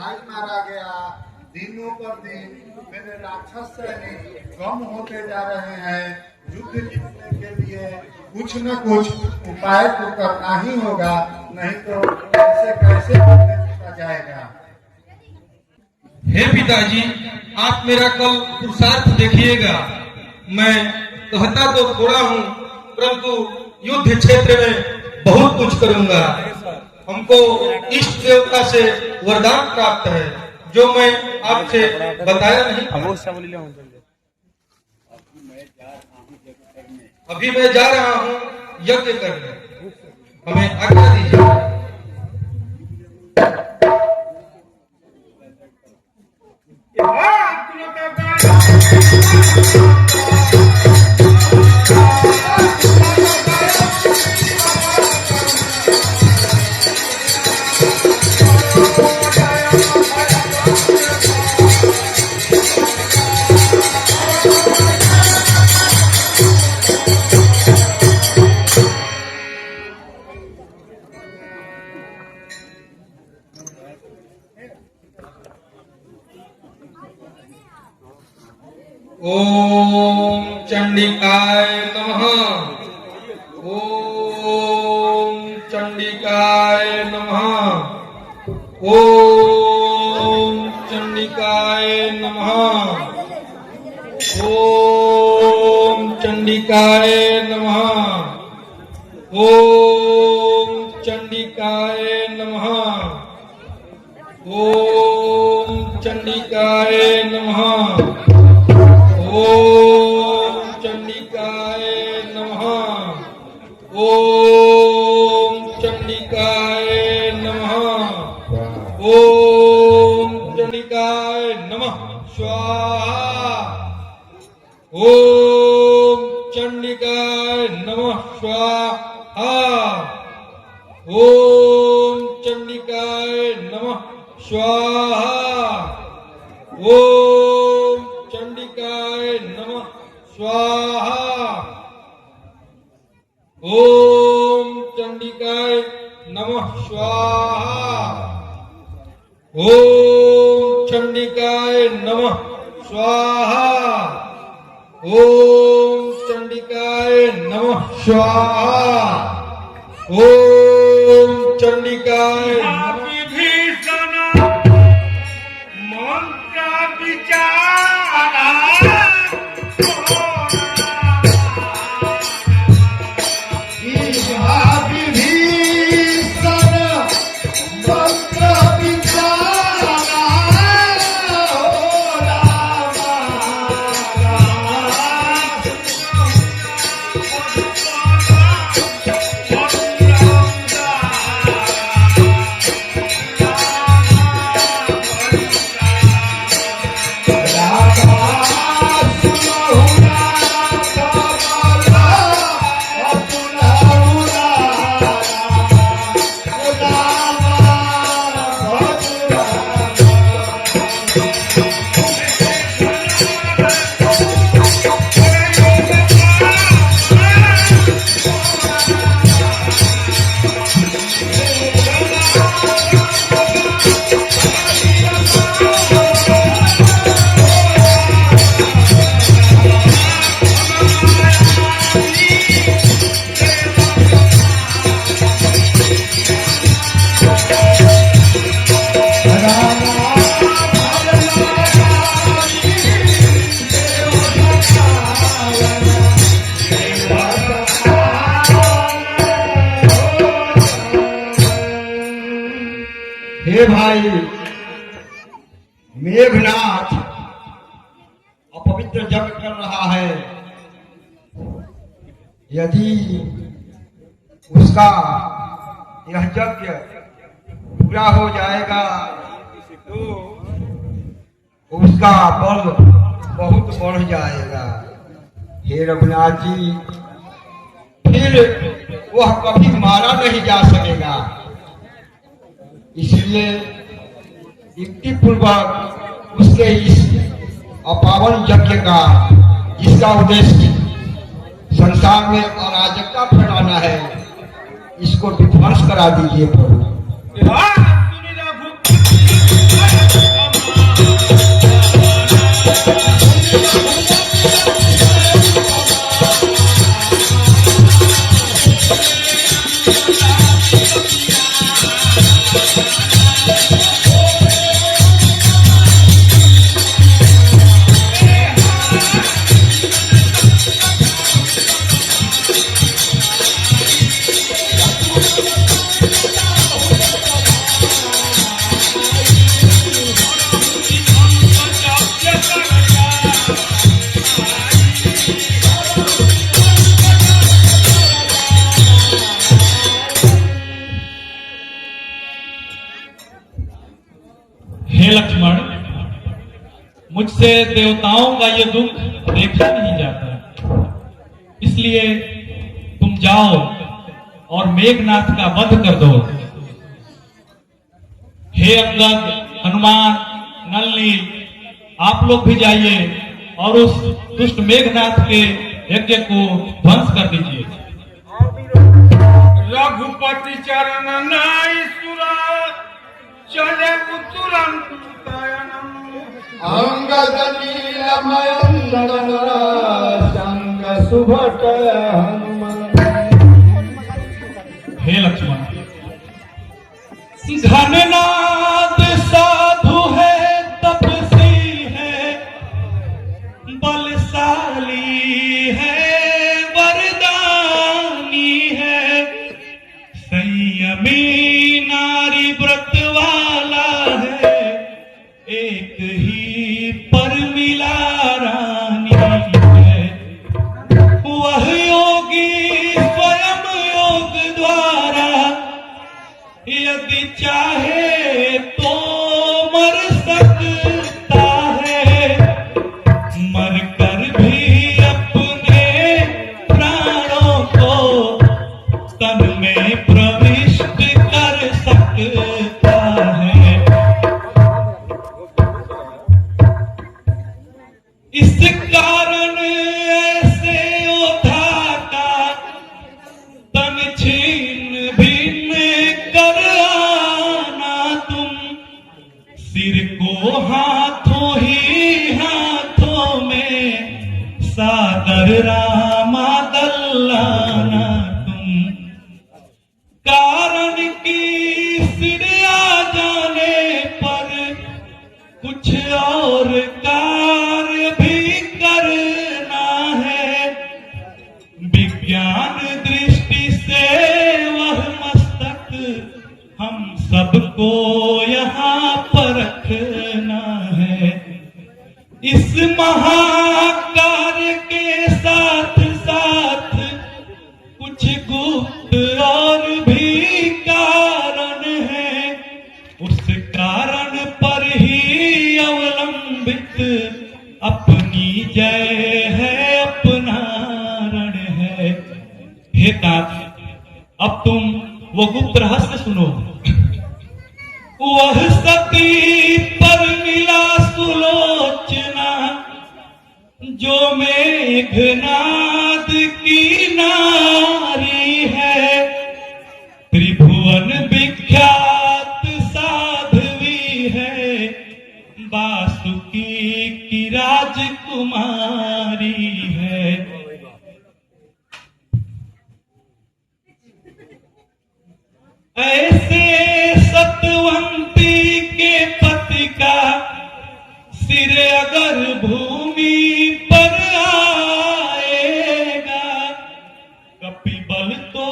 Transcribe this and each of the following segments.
भाई मारा गया। दिनों पर दिन मेरे राक्षस सैनिक कम होते जा रहे हैं। युद्ध जीतने के लिए कुछ न कुछ उपाय तो करना ही होगा, नहीं तो कैसे कैसे युद्ध जीता जाएगा। हे पिताजी, आप मेरा कल पुरुषार्थ देखिएगा। मैं कहता तो थोड़ा हूँ, परंतु युद्ध क्षेत्र में बहुत कुछ करूंगा। हमको इष्ट देवता से वरदान प्राप्त है, जो मैं आपसे बताया नहीं। अभी मैं जा रहा हूँ यज्ञ करने, हमें आज्ञा दीजिए। ओम चंडिकाय नमः। ओम चंडिकाय नमः। ओम चंडिकाय नमः। ओम चंडिकाय नमः। ओम चंडिकाय नमः। ओम चंडिकाय नमः। ओम चंडिकाय नमः। ओम चंडिकाय नमः। ओम चंडिकाय नमः स्वाहा। ओम चंडिकाय नमः स्वाहा। ओम चंडिकाय नमः स्वाहा। ओम चंडिकाय नमः स्वाहा। ओम चंडिकाय नमः स्वाहा। ओम चंडिकाय नमः स्वाहा। ओम चंडिकाय नमः स्वाहा। ओम चंडिकाय नमः। विभीषण मंत्र विचारा हे भाई मेघनाथ अपवित्र यज्ञ कर रहा है। यदि उसका यह यज्ञ पूरा हो जाएगा तो उसका बल बहुत बढ़ जाएगा। हे रघुनाथ जी, फिर वह कभी मारा नहीं जा सकेगा। इसलिए युक्ति पूर्वक उसके इस अपावन यज्ञ का, जिसका उद्देश्य संसार में अराजकता फैलाना है, इसको विध्वंस करा दीजिए प्रभु। मुझसे देवताओं का ये दुख देखा नहीं जाता, इसलिए तुम जाओ और मेघनाथ का वध कर दो। हे अंगद, हनुमान, नलनील, आप लोग भी जाइए और उस दुष्ट मेघनाथ के यज्ञ को ध्वंस कर दीजिए। रघुपति चरण नाईसुरा चले तुरंत तयनम। अंगद नीलमयंदन संग सुभट हनुमान। हे लक्ष्मण, घननाद साधु है, तपसी है, बलशाली है, वरदानी है, संयमी नारी व्रत वाला है, एक ही पर मिला रानी है। वह योगी स्वयं योग द्वारा यदि चाहे तो मर सकता है, मर कर भी अपने प्राणों को तन में प्रविष्ट कर सकता है। इस कारण ऐसे योद्धा का तन छीन भिन्न कर आना तुम, सिर को हाथों ही हाथों में सादर रामा दल्लाना तुम। कारण की सिर आ जाने पर कुछ और कार्य भी करना है, विज्ञान दृष्टि से वह मस्तक हम सबको यहाँ पर रखना है। इस महाकार्य के साथ साथ कुछ गुप्त और भी कारण है, उस कारण पर ही अवलंबित अपनी जय है, अपना रण है। हे तात, अब तुम वो गुप्त रहस्य सुनो। वह सती पर मिला सुलोचना, जो मेघनाद की नारी है, त्रिभुवन विख्यात साध्वी है, वासुकी की राजकुमारी है। ऐसे सतवंती के पति का सिर अगर भूमि पर आएगा, कपिबल तो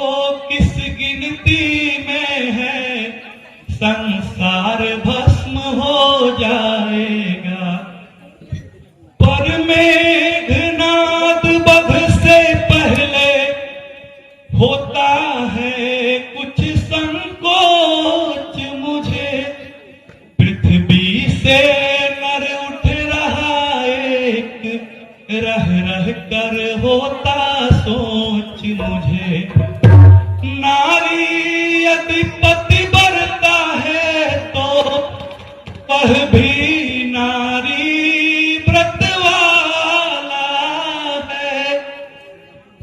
किस गिनती में है, संसार भस्म हो जाएगा। पर मेघनाद वध से पहले होता है कुछ संकोच मुझे, पृथ्वी से नर उठ रहा एक, रह रह कर होता सोच मुझे। नारी यदि पति बरता है तो वह भी नारी व्रत वाला है।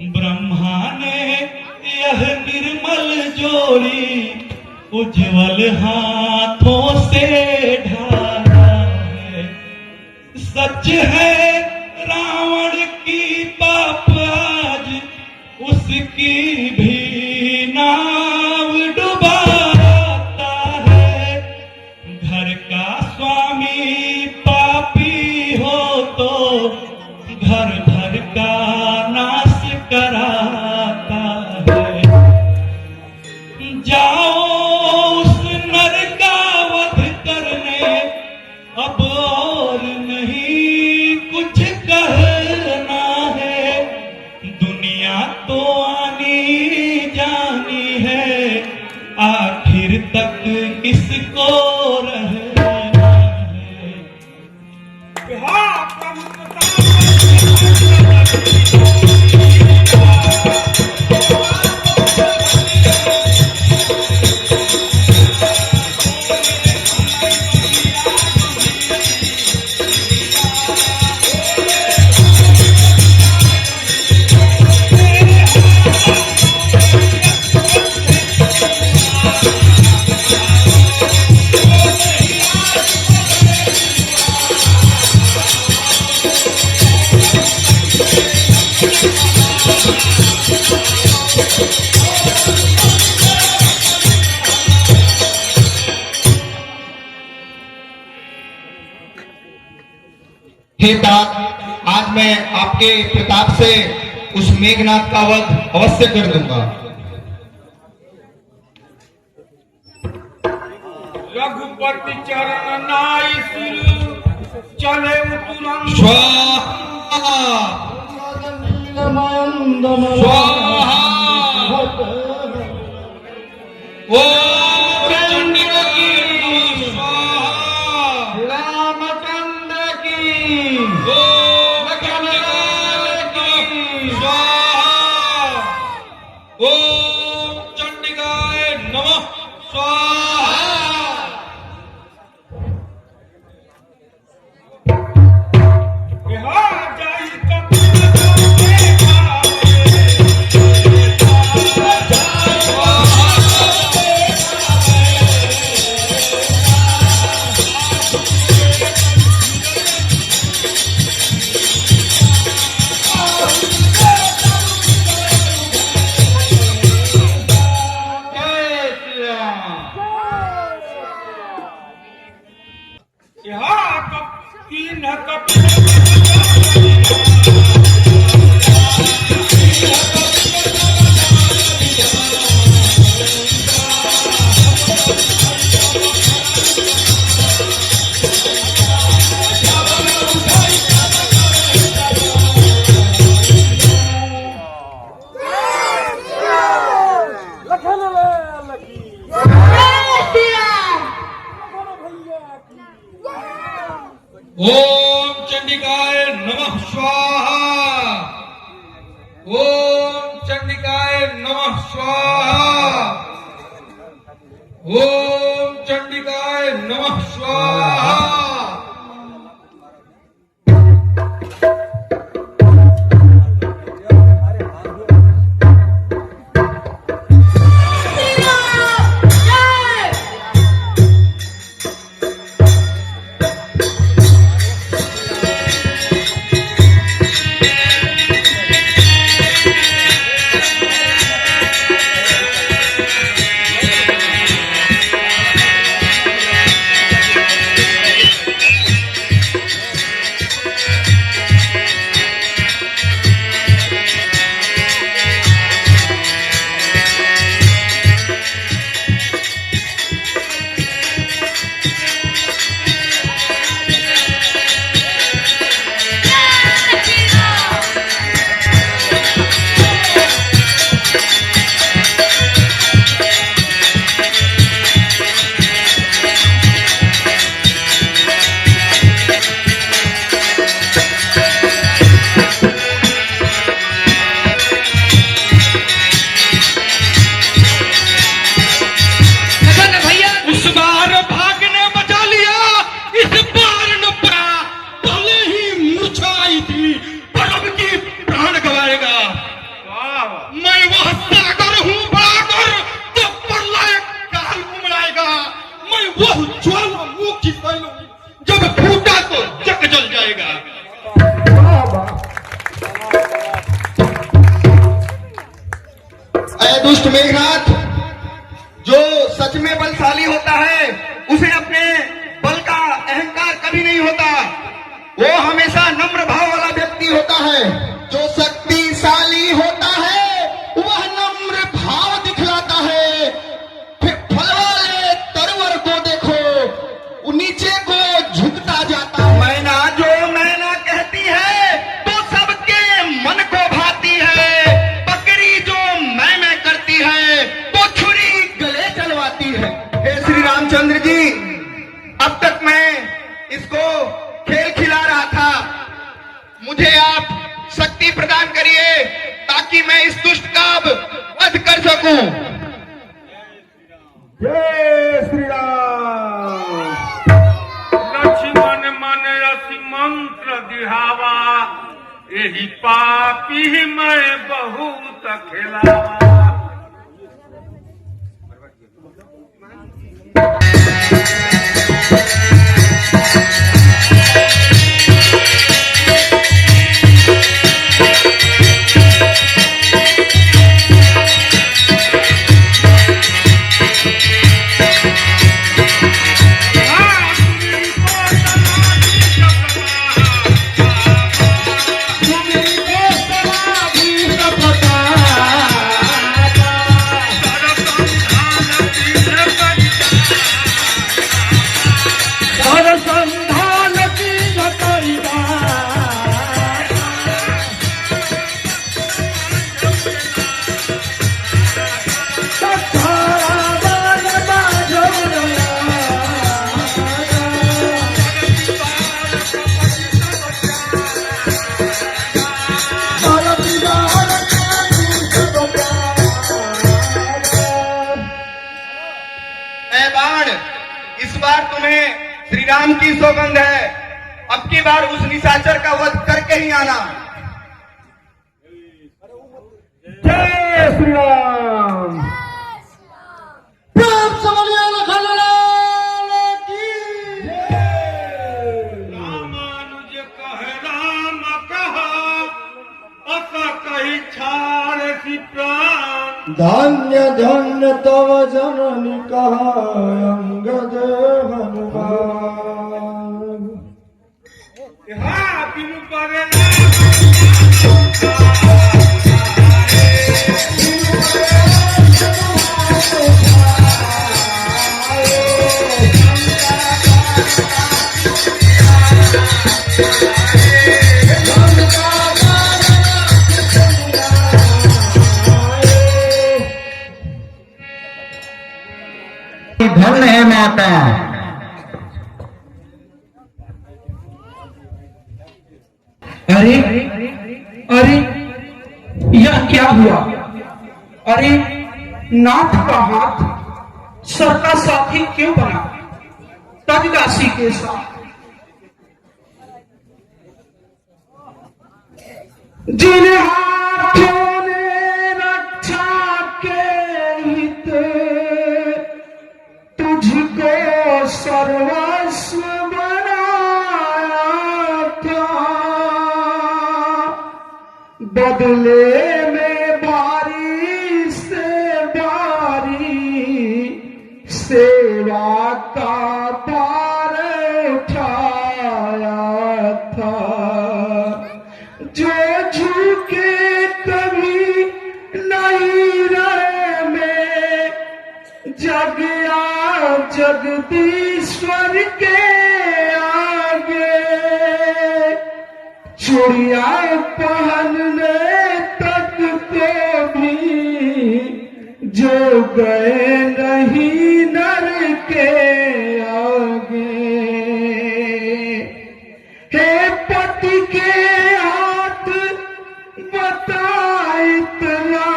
ब्रह्मा ने यह निर्मल जोड़ी उज्जवल हाथों से ढाला है। सच है रावण की पाप आज उसकी भी नाव डुबाता है। घर का स्वामी पापी हो तो घर भर का नाश कराता है। जाओ उस नर का वध करने, अब और नहीं कुछ कहना है। दुनिया तो आनी जानी है, आखिर तक किसको रहना है। हाँ प्रभु हे तात, आज मैं आपके प्रताप से उस मेघनाथ का वध अवश्य कर दूंगा। रघुपति चरण नाई सिर चले तुरंत स्वाहा स्वाहा ओम चंडिका की स्वाहा रामचंद्र की ओम चंडिका की स्वाहा ओम चंडिकाय नमः स्वाहा हाँ जाई तीन ओम चंडिकाय नमः स्वाहा ओम चंडिकाय नमः स्वाहा ओम चंडिकाय नमः स्वाहा जब फूटा तो जग जल जाएगा। अय दुष्ट मेघनाथ, जो सच में बलशाली होता है उसे अपने बल का अहंकार कभी नहीं होता। वो हमेशा नम्र भाव वाला व्यक्ति होता है। जो शक्तिशाली होता है वह नम्र भाव दिखलाता है। फल वाले तरवर को देखो, वो नीचे को झुकता जाता है। मैना जो मैना कहती है तो सबके मन को भाती है। बकरी जो मैं करती है तो छुरी गले चलवाती है। हे श्री रामचंद्र जी, अब तक मैं इसको खेल खिला रहा था। मुझे आप शक्ति प्रदान करिए ताकि मैं इस दुष्ट का अब वध कर सकूं। जय श्री राम। लक्ष्मण मन रसि मंत्र दिहावा, यही पापी मैं बहुत खिलावा। इस बार तुम्हें श्री राम की सौगंध है, अब की बार उस निशाचर का वध करके ही आना। जय श्री राम। प्रेम से बोलिए लखनलाल की जय। रामानुज कह राम कहा, अस कही छाड़ सी प्राण। धन्य धन्य तव जननी कहा अंगद हनुमान। हाँ बिनु पर धन्य है माता। अरे अरे यह क्या हुआ? अरे नाथ का हाथ सर का साथी क्यों बना तजदासी के साथ? जिन हाथों ने रक्षा के हित तुझको सर्वस्व बनाया था, बदले में बारी से बारी सेवा का भार उठाया था। जो झुके कभी नहीं रहे में जगया जगदीश्वर के आगे, चूड़िया पहनने तक को भी जो गए नहीं नर के आगे। हे पति के हाथ बता इतना,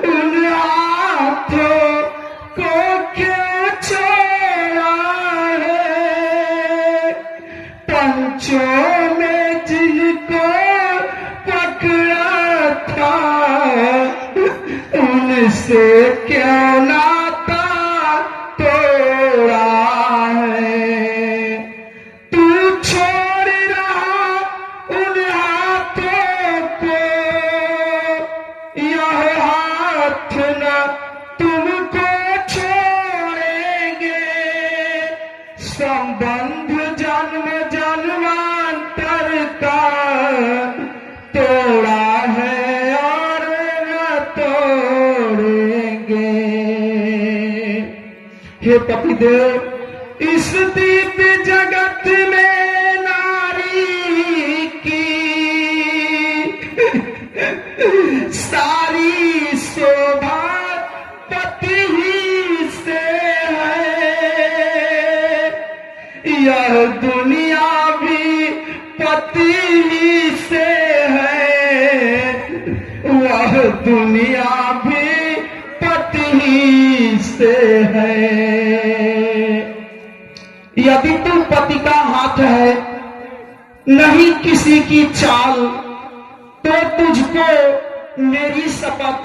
उन हाथों को क्यों छोड़ा है? पंचों में जिनको पकड़ा था उनसे क्यों नाता तोड़ा है? तू छोड़ रहा उन हाथों को, यह हाथ न तुमको छोड़ेंगे। संबंध जन्म जन्मांतर का तोड़ा है और न तोड़ेंगे। हे पतिदेव, इस दिव्य जगत में नारी की सारी शोभा पति ही से है। यह दुनिया भी पति ही से है, वह दुनिया भी पति ही से है। यदि तू पति का हाथ है, नहीं किसी की चाल, तो तुझको मेरी शपथ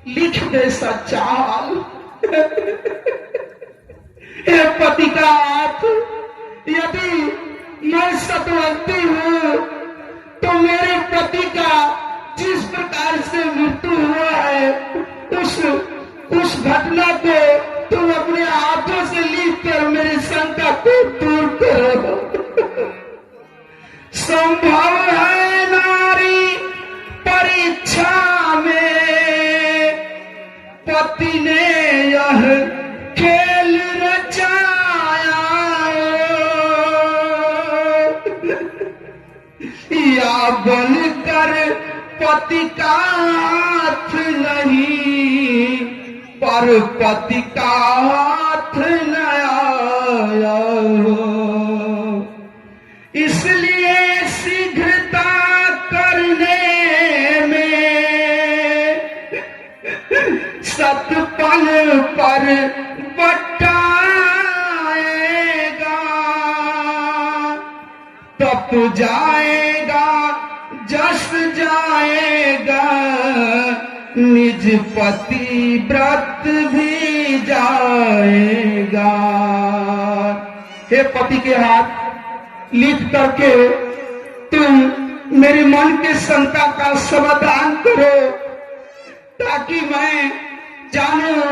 लिख दे सच्चा हाल। हे पति का हाथ, यदि मैं सतवंती हूँ तो मेरे पति का जिस प्रकार से मृत्यु हुआ है उस घटना को तुम अपने हाथों से लिख कर मेरी शंका को दूर करो। संभव है नारी परीक्षा में, पति ने यह खेल रचाया, या बनकर पति का हाथ नहीं, पर पति का हाथ न आया। इसलिए शीघ्रता करने में सतपल पर बटाएगा, तप जाएगा जस जाएगा, निज पति व्रत भी जाएगा। हे पति के हाथ, लिख करके तुम मेरे मन के शंका का समाधान करो, ताकि मैं जानूं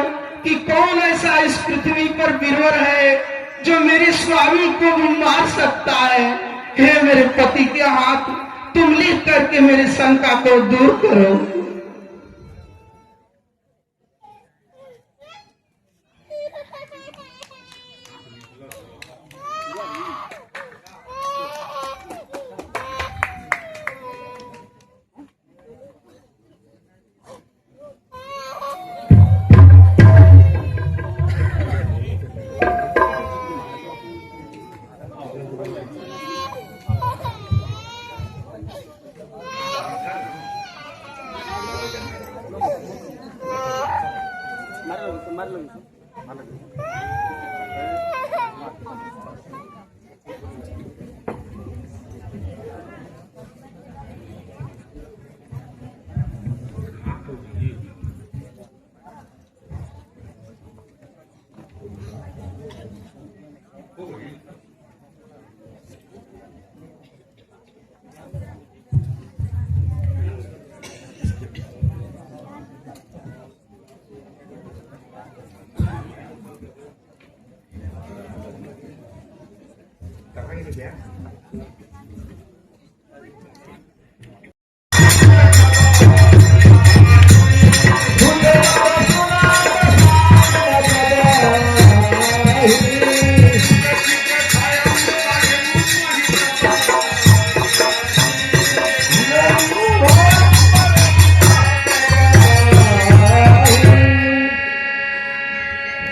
कि कौन ऐसा इस पृथ्वी पर वीरवर है जो मेरे स्वामी को भी मार सकता है। हे मेरे पति के हाथ, तुम लिख करके मेरे शंका को दूर करो।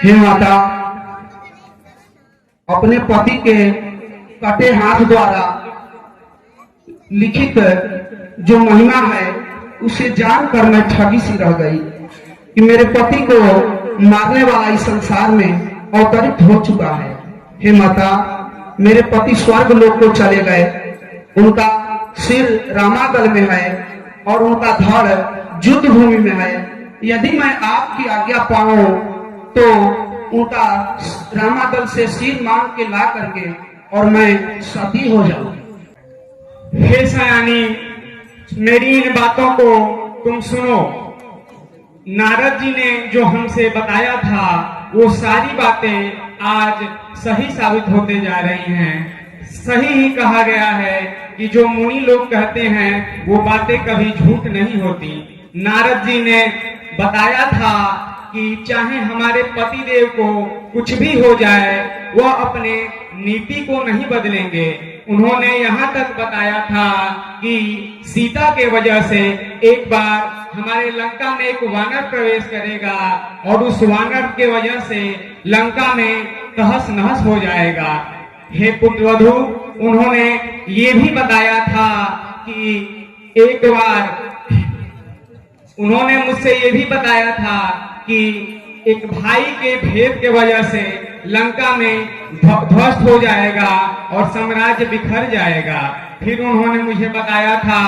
हे माता, अपने पति के कटे हाथ द्वारा लिखित जो महिमा है उसे जानकर मैं ठगी सी रह गई कि मेरे पति को मारने वाला इस संसार में अवतरित हो चुका है। हे माता, मेरे पति स्वर्ग लोक को चले गए, उनका सिर रामादल में है और उनका धड़ युद्ध भूमि में है। यदि मैं आपकी आज्ञा पाऊं तो उनका रामादल से सिर मांग के ला करके और मैं सती हो जाऊं। हे सयानी, मेरी इन बातों को तुम सुनो। नारद जी ने जो हमसे बताया था वो सारी बातें आज सही साबित होते जा रही हैं। सही ही कहा गया है कि जो मुनि लोग कहते हैं वो बातें कभी झूठ नहीं होती। नारद जी ने बताया था कि चाहे हमारे पति देव को कुछ भी हो जाए, वह अपने नीति को नहीं बदलेंगे। उन्होंने यहाँ तक बताया था कि सीता के वजह से एक बार हमारे लंका में एक वानर प्रवेश करेगा और उस वानर के वजह से लंका में तहस नहस हो जाएगा। हे पुत्रवधू, उन्होंने ये भी बताया था कि एक बार उन्होंने मुझसे ये भी बताया था कि एक भाई के भेद के वजह से लंका में ध्वस्त हो जाएगा और साम्राज्य बिखर जाएगा। फिर उन्होंने मुझे बताया था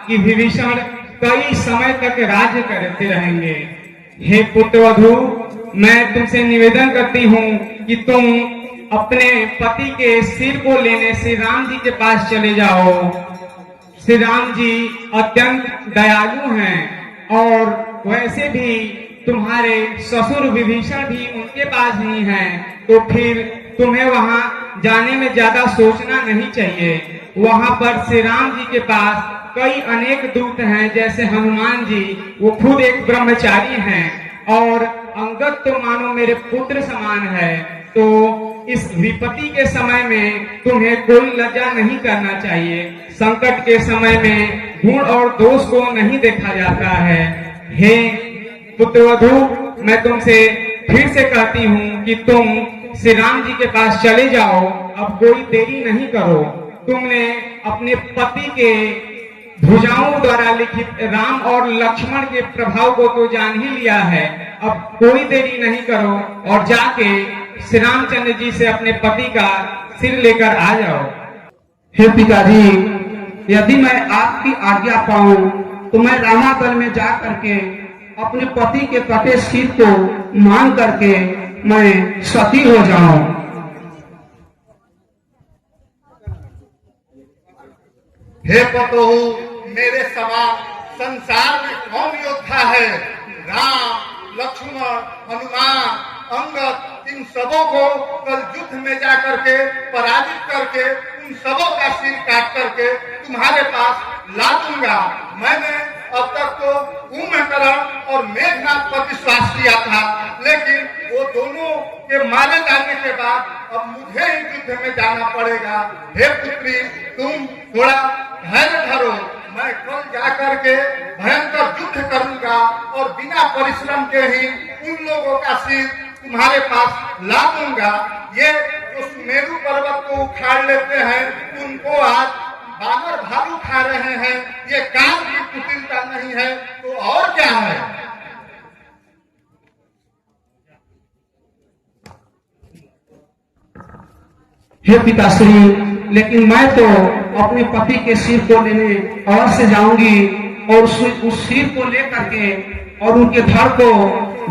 कि विभीषण कई समय तक राज्य करते रहेंगे। हे पुत्रवधू, मैं तुमसे निवेदन करती हूँ कि तुम अपने पति के सिर को लेने श्री राम जी के पास चले जाओ। श्री राम जी अत्यंत दयालु हैं और वैसे भी तुम्हारे ससुर विभीषण भी उनके पास ही हैं, तो फिर तुम्हें वहां जाने में ज्यादा सोचना नहीं चाहिए। वहां पर श्री राम जी के पास कई अनेक दूत हैं, जैसे हनुमान जी, वो खुद एक ब्रह्मचारी हैं और अंगद तो मानो मेरे पुत्र समान है। तो इस विपत्ति के समय में तुम्हें कोई लज्जा नहीं करना चाहिए। संकट के समय में गुण और दोष को नहीं देखा जाता है। हे पुत्रवधू, मैं तुमसे फिर से कहती हूँ कि तुम श्री राम जी के पास चले जाओ, अब कोई देरी नहीं करो। तुमने अपने पति के भुजाओं द्वारा लिखित राम और लक्ष्मण के प्रभाव को तो जान ही लिया है, अब कोई देरी नहीं करो और जाके श्री रामचंद्र जी से अपने पति का सिर लेकर आ जाओ। हे पिताजी, यदि मैं आपकी आज्ञा पाऊं तो मैं रामागढ़ में जा करके अपने पति के कटे सिर को मांग करके मैं सती हो जाऊं। हे पतोहू, मेरे समान संसार में कौन योद्धा है? राम, लक्ष्मण, हनुमान, अंगद, इन सबों को कल युद्ध में जाकर के पराजित करके उन सबों का सिर काट करके तुम्हारे पास ला दूंगा। मैंने अब तक तो कुंभकर्ण और मेघनाथ पर विश्वास किया था, लेकिन वो दोनों के मारे जाने के बाद अब मुझे ही युद्ध में जाना पड़ेगा। हे पुत्री, तुम थोड़ा धैर्य धरो, मैं कल जाकर के भयंकर युद्ध करूंगा और बिना परिश्रम के ही उन लोगों का सिर तुम्हारे पास ला दूंगा। ये जो सुमेरु पर्वत को उखाड़ लेते हैं, उनको आज बानर भालू खा रहे हैं, ये काल की कुटिलता नहीं है तो और क्या है? हे पिताश्री, लेकिन मैं तो अपने पति के सिर को लेने अवश्य जाऊंगी और उस सिर को लेकर के और उनके धड़ को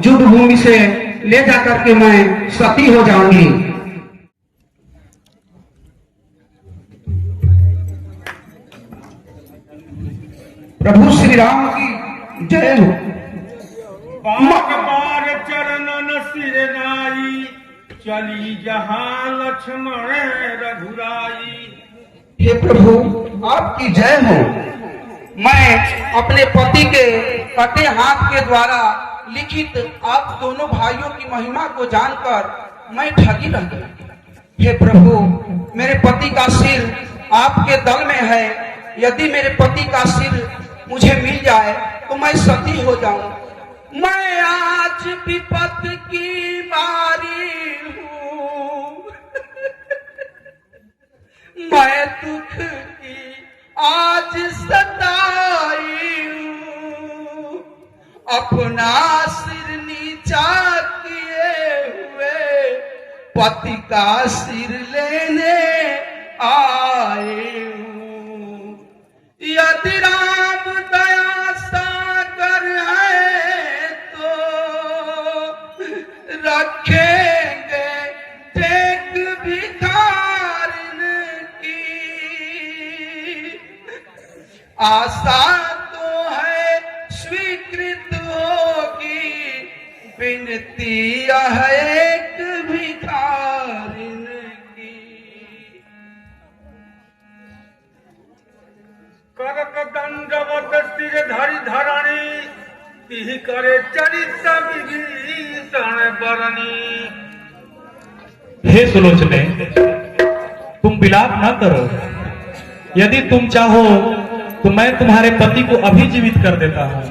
युद्ध भूमि से ले जाकर के मैं सती हो जाऊंगी। प्रभु श्री राम की जय हो। बार बार चरणन सिर नाई, चली जहां लक्ष्मण रघुराई। हे प्रभु, आपकी जय हो। मैं अपने पति के कटे हाथ के द्वारा लिखित आप दोनों भाइयों की महिमा को जानकर मैं ठगी रह गई। हे प्रभु, मेरे पति का सिर आपके दल में है। यदि मेरे पति का सिर मुझे मिल जाए तो मैं सती हो जाऊं। मैं आज विपत की मारी हूँ, मैं दुख की आज सताई हूँ। अपना सिर नीचा किए हुए पति का सिर लेने आए हूँ। यदि राम दया सागर है तो रखेंगे टेक भिखारिन की। आशा तो है स्वीकृत होगी, विनती यह एक भिखारिन की। करक दंडवत सिर धरि धरणी, तिहि करे चरित विभीषण बरनी। हे सुलोचने, तुम विलाप न करो। यदि तुम चाहो तो मैं तुम्हारे पति को अभी जीवित कर देता हूँ,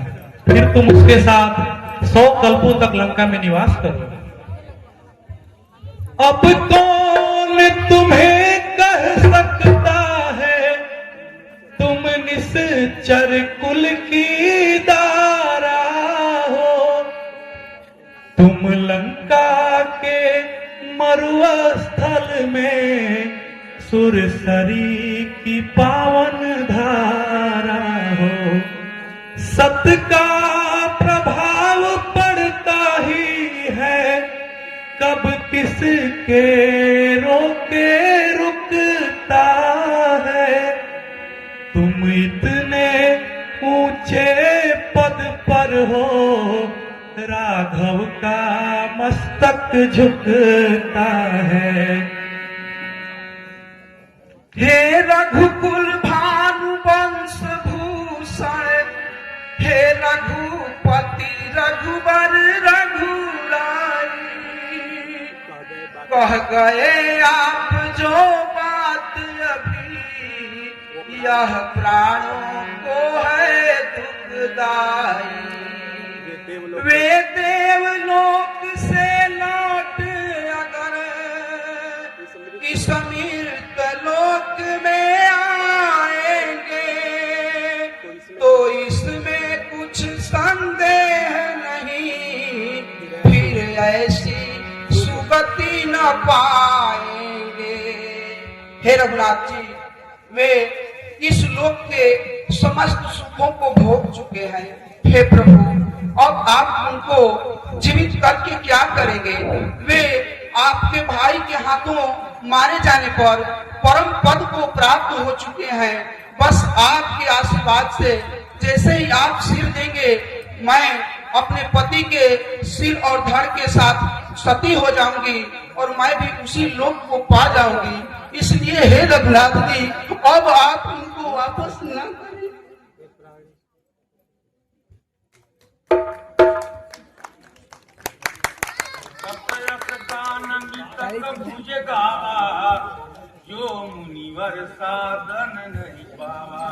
फिर तुम उसके साथ 100 कल्पों तक लंका में निवास करो। अब कौन तुम्हें निश्चर कुल की दारा हो, तुम लंका के मरुआ स्थल में सुरसरी की पावन धारा हो। सत का प्रभाव पड़ता ही है, कब किसके रोके रुकता है। तुम इतने ऊंचे पद पर हो, राघव का मस्तक झुकता है। हे रघुकुल भानु वंश भूषण, हे रघुपति रघुबर रघुराई, कह गए आप जो बात अभी, यह प्राणों को है दुखदाई। वे देवलोक से लौट अगर इस अमृत लोक में आएंगे, तो इसमें कुछ संदेह नहीं, फिर ऐसी सुगति न पाएंगे। हे रघुनाथ जी, वे इस लोक के समस्त सुखों को भोग चुके हैं। हे प्रभु, अब आप उनको जीवित करके क्या करेंगे? वे आपके भाई के हाथों मारे जाने पर परम पद को प्राप्त हो चुके हैं। बस आपके आशीर्वाद से जैसे ही आप सिर देंगे, मैं अपने पति के सिर और धड़ के साथ सती हो जाऊंगी और मैं भी उसी लोक को पा जाऊंगी। इसलिए हे रघुनाथ जी, अब आप उनको वापस न करें। जो मुनिवर साधन नहीं पावा,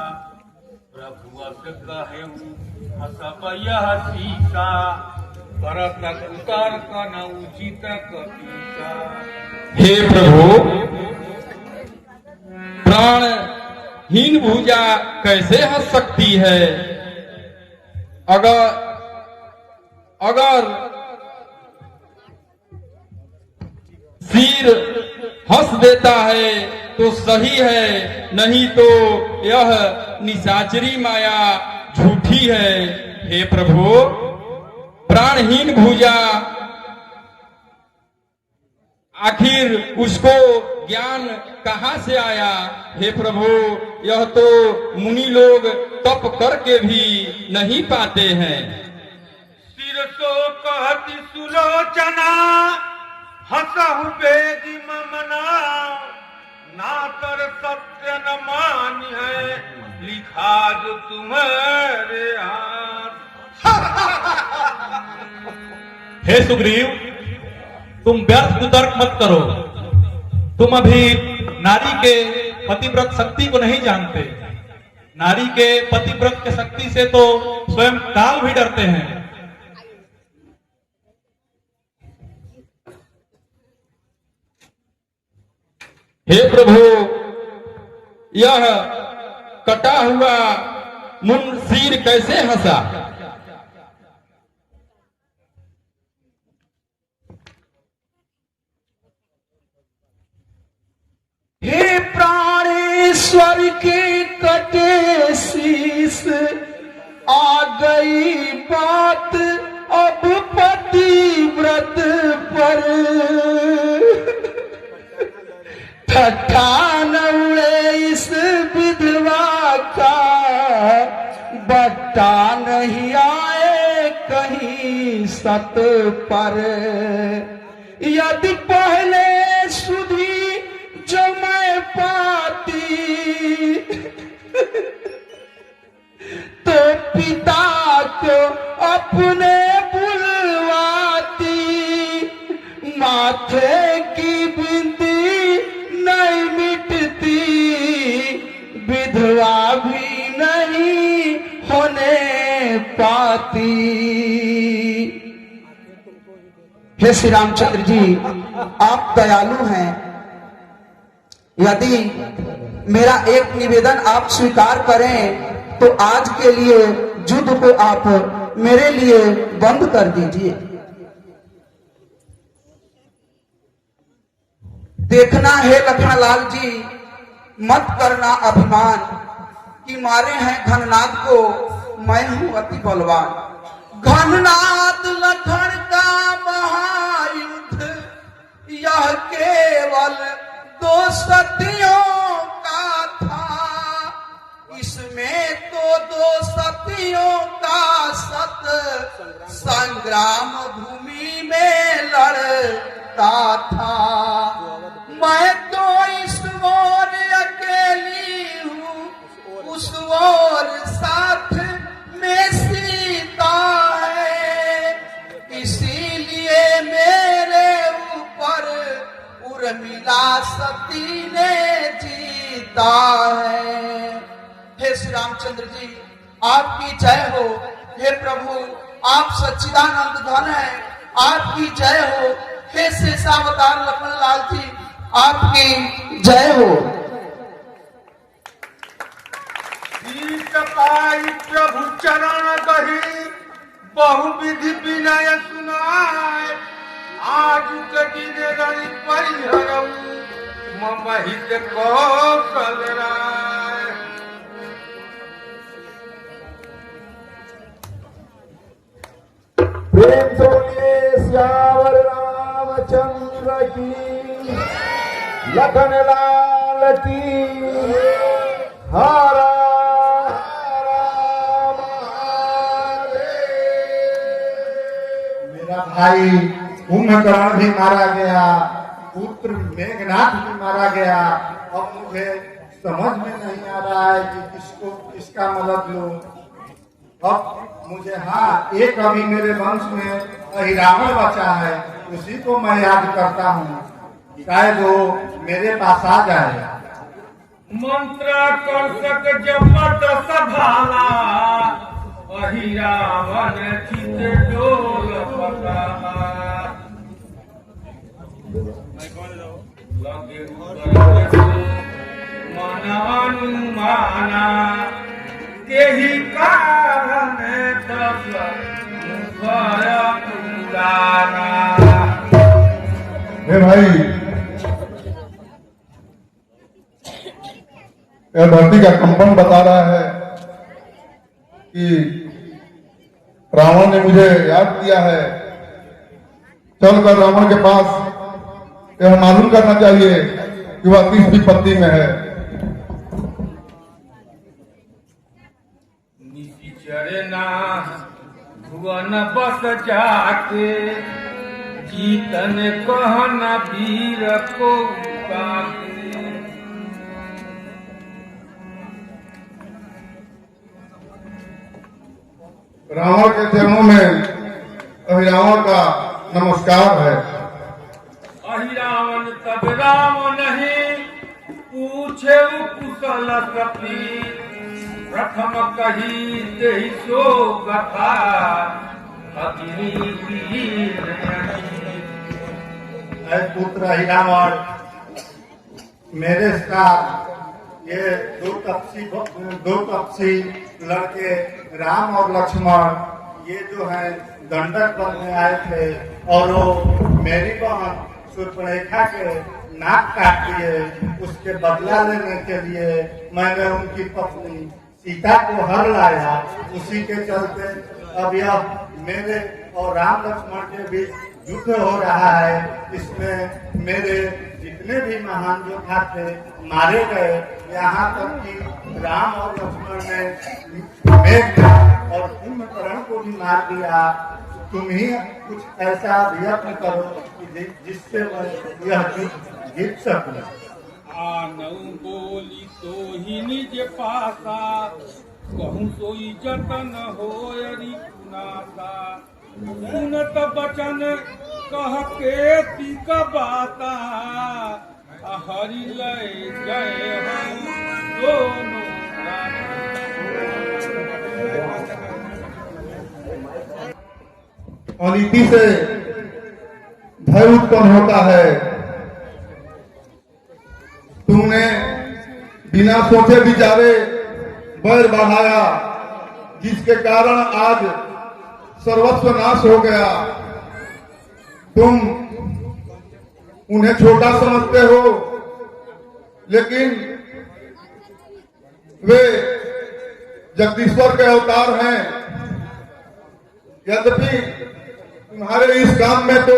प्रभु अस कहेऊ हसब यह सीसा, करत उतर कन उचित कपीसा। हे प्रभु, प्राणहीन भुजा कैसे हंस सकती है? अगर सिर हंस देता है तो सही है, नहीं तो यह निशाचरी माया झूठी है। हे प्रभु, प्राणहीन भुजा, आखिर उसको ज्ञान कहाँ से आया? हे प्रभु, यह तो मुनि लोग तप करके भी नहीं पाते हैं। सिर सो कहती सुलोचना, हंसहु बेदी ममना, ना कर सत्य न मानी है, लिखा जो तुम्हारे हाथ। हे सुग्रीव, तुम व्यर्थ कुतर्क मत करो। तुम अभी नारी के पतिव्रत शक्ति को नहीं जानते। नारी के पतिव्रत के शक्ति से तो स्वयं काल भी डरते हैं। हे प्रभु, यह कटा हुआ मुन सिर कैसे हंसा? हे प्राणेश्वर के कटे शीस, आ गई बात अब पतिव्रत पर। ठट्ठा न उड़े इस विधवा का, बट्टा नहीं आए कहीं सत पर। यदि पहले सुधी जो मैं पाती, तो पिता को अपने बुलवाती। माथे की बिंदी नहीं मिटती, विधवा भी नहीं होने पाती। हे श्री रामचंद्र जी, आप दयालु हैं। यदि मेरा एक निवेदन आप स्वीकार करें तो आज के लिए युद्ध को आप मेरे लिए बंद कर दीजिए। देखना है लखनलाल जी, मत करना अभिमान कि मारे हैं घननाद को, मैं हूं अति बलवान। घननाद लखन का महायुद्ध यह केवल 2 सतियों का था, इसमें तो 2 सतियों का सत संग्राम भूमि में लड़ता था। मैं तो इस ओर अकेली हूँ, उस ओर साथ में सीता है, इसीलिए मेरे ऊपर उर्मिला सती ने जीता है। हे श्री रामचंद्र जी, आपकी जय हो। हे प्रभु, आप सच्चिदानंद धन है, आपकी जय हो। हे शेषावतार लखनलाल जी, आपकी जय हो। शीत पाई प्रभु चरण गही, बहुविधि विनय सुनाय, आज दिन रण परिहरऊ, मम हित कौशल राय। प्रेम से बोलिए श्यावर रामचंद्र की, लखन लाल की। हरा मेरा भाई कुंभकर्ण भी मारा गया, पुत्र मेघनाथ भी मारा गया। अब मुझे समझ में नहीं आ रहा है कि किसका मदद लूं। अब मुझे एक अभी मेरे वंश में अहिरावण बचा है, उसी को मैं याद करता हूँ, शायद वो मेरे पास आ जाए। मंत्र कर्षक जपत सभाला, अहिरावण चित डोल पताला। लगे मन अनुमाना, तेहि कारण दस मुखर पुराना। भाई, यह धरती का कंपन बता रहा है कि रावण ने मुझे याद किया है। चलकर रावण के पास यह मालूम करना चाहिए कि वह किस विपत्ति में है। चरना भुवन बस जाके, जीतन कहन वीर को काके। रावण के चरणों में अहिरावण का नमस्कार है। अहिरावण तब राम नहीं, पूछे कुशल कपी, प्रथम कही तेहि सो कथा, अग्नि वीर नहीं। पुत्र अहिरावण, मेरे साथ ये दो तपसी लड़के राम और लक्ष्मण, ये जो है दंडक बनने आए थे, और वो मेरी बहन शूर्पणखा के नाक काट दिए। उसके बदला लेने के लिए मैंने उनकी पत्नी सीता को हर लाया। उसी के चलते अब यह मेरे और राम लक्ष्मण के बीच युद्ध हो रहा है। इसमें मेरे जितने भी महान योद्धा थे मारे गए। यहाँ तक कि राम और लक्ष्मण ने मेघनाथ और कुंभकर्ण को भी मार दिया। तुम ही कुछ ऐसा यत्न करो कि जिससे मैं यह युद्ध जीत सकूं। आनऊ बोली तो ही निज पासा, कहूँ सोई जतन होयरि कुनासा। सुनत बचन कह के तिक बाता, हरि लय जय हम दोनों अनीति से भय उत्पन्न होता है। तुमने बिना सोचे विचारे बैर बढ़ाया, जिसके कारण आज सर्वस्व नाश हो गया। तुम उन्हें छोटा समझते हो, लेकिन वे जगदीश्वर के अवतार हैं। यद्यपि तुम्हारे इस काम में तो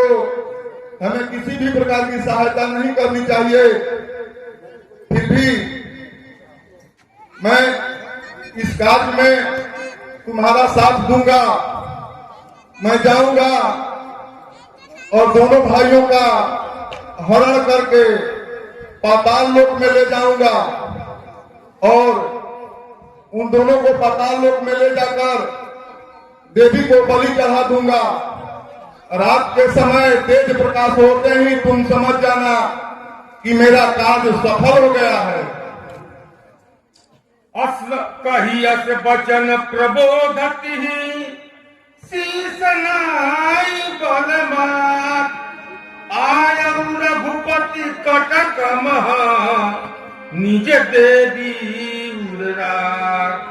हमें किसी भी प्रकार की सहायता नहीं करनी चाहिए, फिर भी मैं इस कार्य में तुम्हारा साथ दूंगा। मैं जाऊंगा और दोनों भाइयों का हरण करके पाताल लोक में ले जाऊंगा और उन दोनों को पाताल लोक में ले जाकर देवी को बलि चढ़ा दूंगा। रात के समय तेज प्रकाश होते ही तुम समझ जाना कि मेरा कार्य सफल हो गया है। अस कहियस वचन प्रबोधति शीस नाई बलमात आयु रघुपति कटक महा निज देवी उदरार।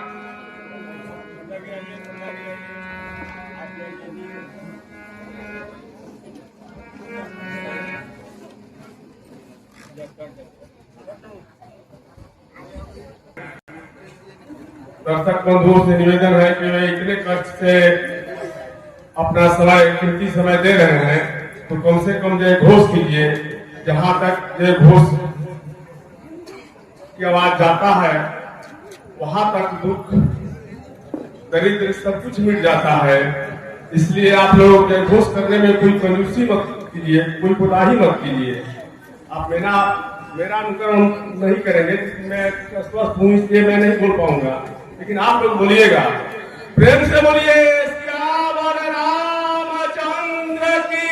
दर्शक बंधुओं से निवेदन है कि वे इतने कष्ट से अपना समय कीमती समय दे रहे हैं, तो कम से कम जय घोष कीजिए। जहां तक जय घोष की आवाज जाता है वहां तक दुख दरिद्र सब कुछ मिट जाता है। इसलिए आप लोग जय घोष करने में कोई कंजूसी मत कीजिए, कोई कोताही मत कीजिए। आप मेरा अनुकरण नहीं करेंगे, मैं स्वस्थ हूं इसलिए मैं नहीं बोल पाऊंगा, लेकिन आप लोग बोलिएगा, प्रेम से बोलिए सियावर रामचंद्र की,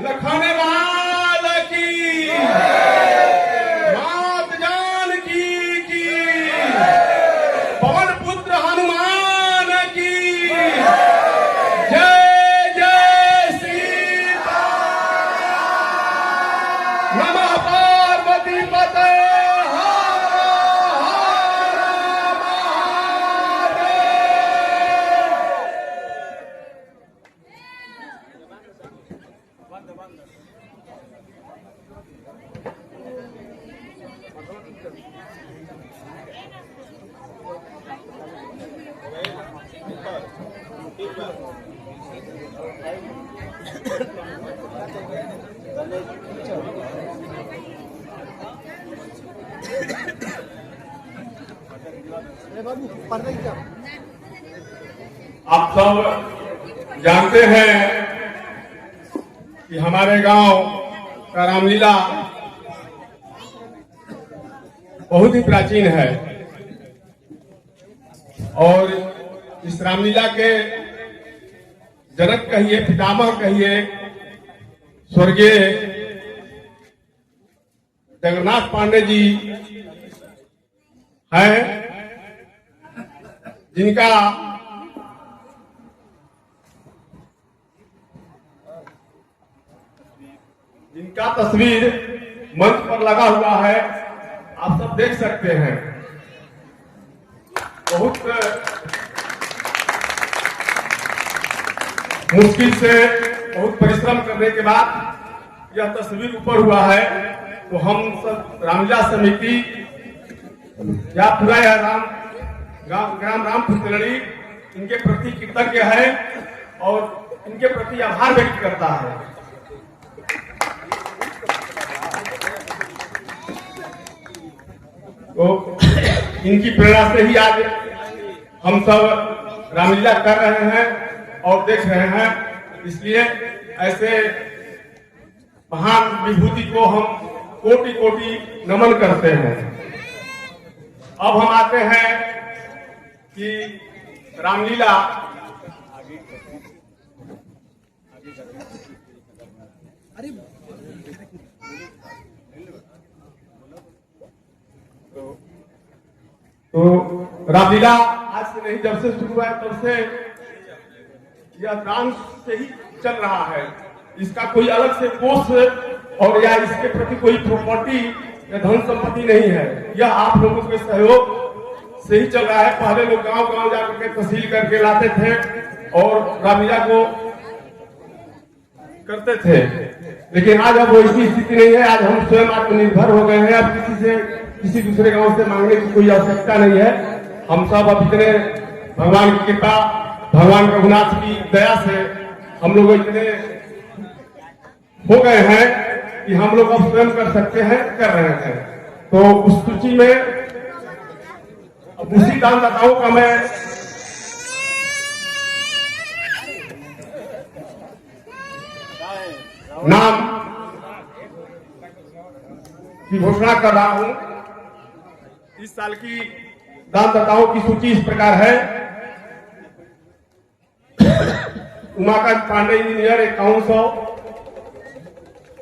लखन लाल की, मात जानकी की, पवन पुत्र हनुमान की जय जय सीता नमः पार्वती पते। आप सब जानते हैं कि हमारे गांव का रामलीला बहुत ही प्राचीन है और इस रामलीला के जनक कहिए, पितामह कहिए, स्वर्गीय जगन्नाथ पांडे जी हैं, जिनका तस्वीर मंच पर लगा हुआ है, आप सब देख सकते हैं। बहुत मुश्किल से, बहुत परिश्रम करने के बाद यह तस्वीर ऊपर हुआ है। तो हम सब रामलीला समिति या पूरा ग्राम रामपुर तिलड़ी इनके प्रति कृतज्ञ है और इनके प्रति आभार व्यक्त करता है। तो इनकी प्रेरणा से ही आज हम सब रामलीला कर रहे हैं और देख रहे हैं। इसलिए ऐसे महान विभूति को हम कोटि कोटि नमन करते हैं। अब हम आते हैं कि रामलीला तो रामलीला आज से नहीं, जब से शुरू हुआ है तब से यह दान से ही चल रहा है। इसका कोई अलग से कोष और या इसके प्रति कोई प्रॉपर्टी या धन संपत्ति नहीं है। यह आप लोगों के सहयोग सही चल रहा है। पहले लोग गांव गांव जाकर के तहसील करके लाते थे और रामीरा को करते थे, लेकिन आज अब वैसी स्थिति नहीं है। आज हम स्वयं आत्मनिर्भर हो गए हैं। अब किसी दूसरे गांव से मांगने की कोई आवश्यकता नहीं है। हम सब अब इतने भगवान की कृपा, भगवान रघुनाथ की दया से हम लोग इतने हो गए हैं कि हम लोग अब स्वयं कर सकते हैं, कर रहे हैं। तो उस सूची में अब उसी दानदाताओं का मैं नाम की घोषणा कर रहा हूं। इस साल की दानदाताओं की सूची इस प्रकार है। उमाकांत पांडे इंजीनियर 5100,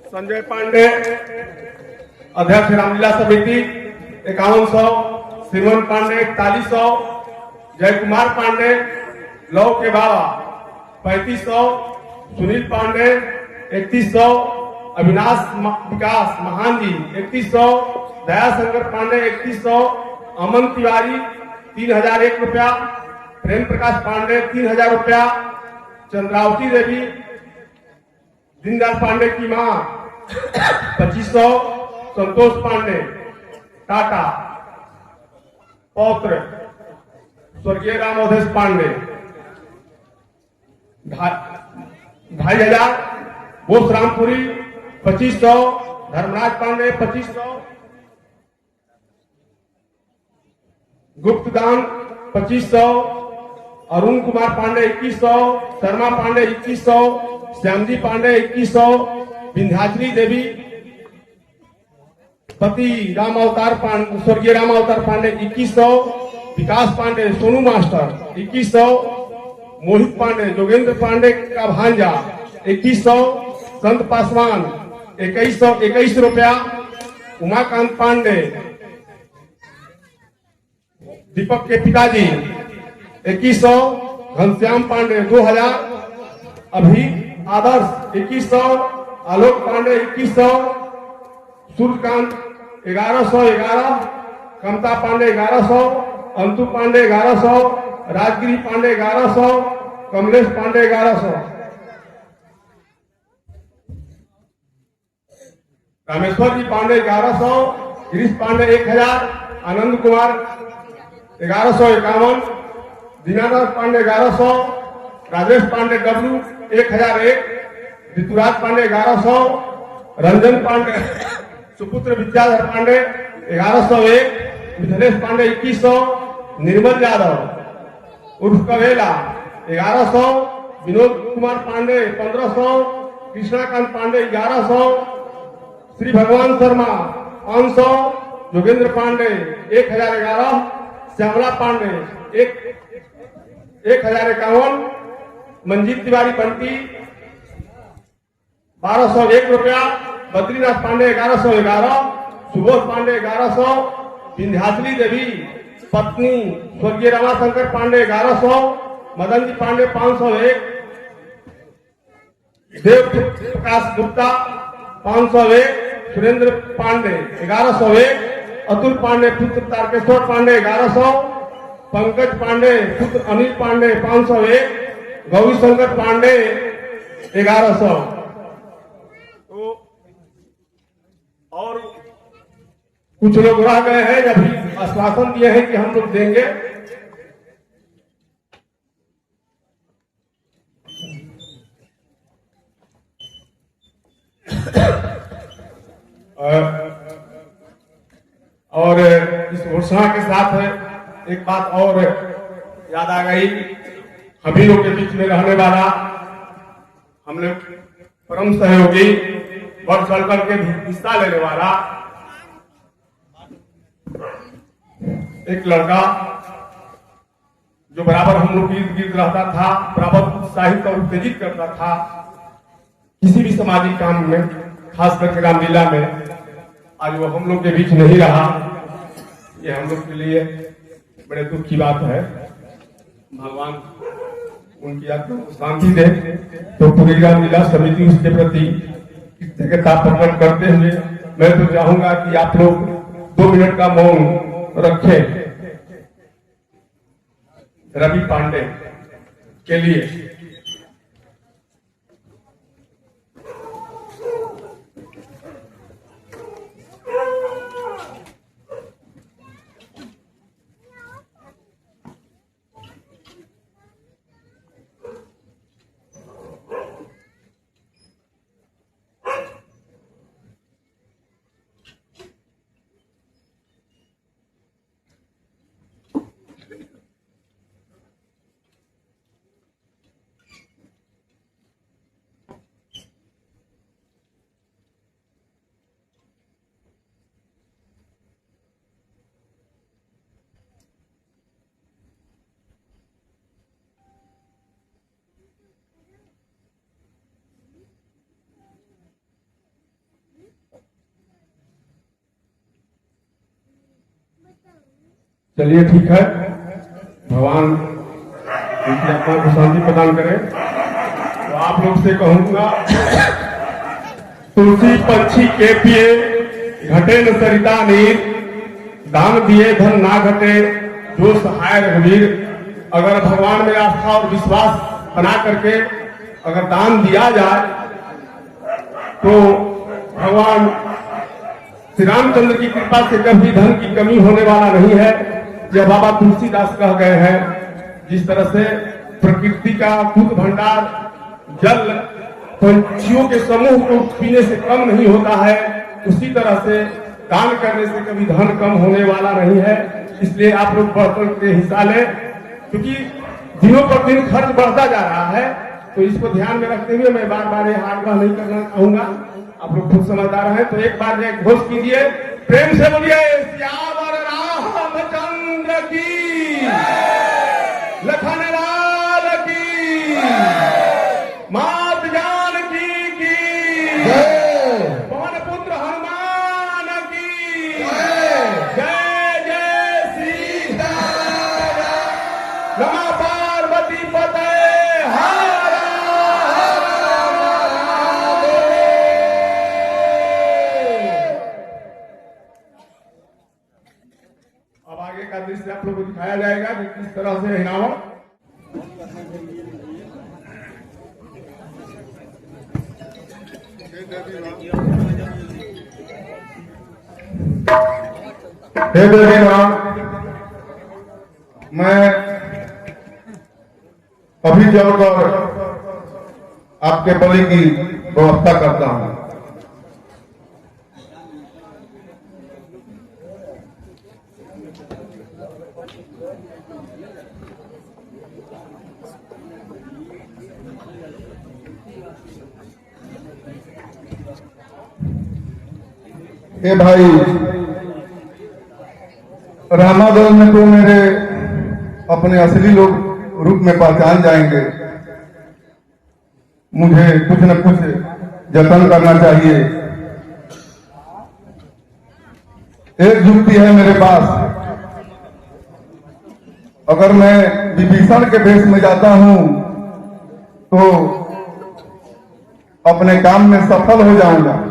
संजय पांडे अध्यक्ष रामलीला समिति 5100, श्रीमन पांडे 4100, जय कुमार पांडे लौ के बाबा 3500, सुनील पांडे 3100, अविनाश विकास महान जी 3100, दयाशंकर पांडे 3100, अमन तिवारी 3001 रुपया, प्रेम प्रकाश पांडे 3000 रुपया, चंद्रावती देवी दीनदयाल पांडे की मां 2500, संतोष पांडे टाटा पौत्र स्वर्गीय राम अवधेश पांडे 2500, बोस रामपुरी 2500, धर्मराज पांडे 2500, गुप्तदान 2500, अरुण कुमार पांडे 2100, शर्मा पांडे 2100, श्यामजी पांडे 2100, विंध्याचली देवी पति राम अवतार पांडे स्वर्गीय राम अवतार पांडे 2100, विकास पांडे सोनू मास्टर 2100, मोहित पांडे जोगेंद्र पांडे का भांजा 2100, संत पासवान 2121 रुपया, उमाकांत पांडे दीपक के पिताजी 2100, घनश्याम पांडे 2000, अभी आदर्श 2100, आलोक पांडे 2100, सूर्यकांत 1111, कमता पांडे 1100, अंतु पांडे 1100, राजगिरी पांडे 1100, कमलेश पांडे 1100, रामेश्वर जी पांडे 1100, गिरीश पांडे 1000, आनंद कुमार 1151, दीनानाथ पांडे 1100, राजेश पांडे डब्लू 1001, ऋतुराज पांडे 1100, रंजन पांडे सुपुत्र विद्याधर पांडे 1101, मिथिलेश पांडे 2100, निर्मल यादव उर्फ कवेला 1100, विनोद कुमार पांडे 1500, कृष्णाकांत पांडे 1100, श्री भगवान शर्मा 500, जोगेंद्र पांडे 1011, श्यामला पांडे 1051, मंजीत तिवारी बंटी 1201 रुपया, बद्रीनाथ पांडे 1111, सुबोध पांडे 1100, विंध्याचली देवी पत्नी स्वर्गीय रमाशंकर पांडे 1100, मदन जी पांडे 501, देव प्रकाश गुप्ता 501, सुरेंद्र पांडे 1101, अतुल पांडे पुत्र तारकेश्वर पांडे 1100, पंकज पांडे पुत्र अनिल पांडे 501, गौरी शंकर पांडे 1100। तो और कुछ लोग रह गए हैं, अभी आश्वासन दिए हैं कि हम लोग देंगे। और इस घोषणा के साथ एक बात और याद आ गई। हम ही लोग के बीच में रहने वाला हम लोग परम सहयोगी बढ़ चढ़ करके हिस्सा लेने वाला एक लड़का जो बराबर हम लोग इर्द गिर्द रहता था, बराबर उत्साहित और उत्तेजित करता था किसी भी सामाजिक काम में, खास करके रामलीला में। आज वो हम लोग के बीच नहीं रहा, ये हम लोग के लिए बड़े दुख की बात है। भगवान उनकी आत्मा को शांति दे। तो पूरी रामलीला समिति उसके प्रति कृतज्ञता प्रकट करते हुए मैं तो चाहूंगा कि आप लोग 2 मिनट का मौन रखें। रवि पांडे के लिए। चलिए ठीक है, भगवान इनकी आत्मा को शांति प्रदान करें। तो आप लोग से कहूंगा, तुलसी पंछी के पिए घटे न सरिता नीर, दान दिए धन ना घटे जो सहाय रघुवीर। अगर भगवान में आस्था और विश्वास बना करके अगर दान दिया जाए तो भगवान श्री रामचंद्र की कृपा से कभी धन की कमी होने वाला नहीं है। यह बाबा तुलसीदास कह गए हैं, जिस तरह से प्रकृति का खुद भंडार जल पंछियों के समूह को पीने से कम नहीं होता है, उसी तरह से दान करने से कभी धन कम होने वाला नहीं है। इसलिए आप लोग बढ़ के हिस्सा लें, क्योंकि दिनों पर दिन खर्च बढ़ता जा रहा है। तो इसको ध्यान में रखते हुए मैं बार बार ये आग्रह नहीं करना चाहूंगा, आप लोग खुद समझदार हैं। तो एक बार एक घोष कीजिए, प्रेम से बोलिए, श्यावर रामचंद्र की, लखन लाल की, मात जानकी की, पवन पुत्र हनुमान की, जय जय सीताराम, रमा पार्वती पते हर हर महादेव। अब आगे का दृश्य आप लोगों को दिखाया जाएगा कि किस तरह से हिलावट हे देवी मां, मैं अभी जाकर आपके बलि की व्यवस्था करता हूं। हे भाई, रामादल में तो मेरे अपने असली लोग रूप में पहचान जाएंगे। मुझे कुछ न कुछ जतन करना चाहिए। एक युक्ति है मेरे पास, अगर मैं विभीषण के भेष में जाता हूं तो अपने काम में सफल हो जाऊंगा।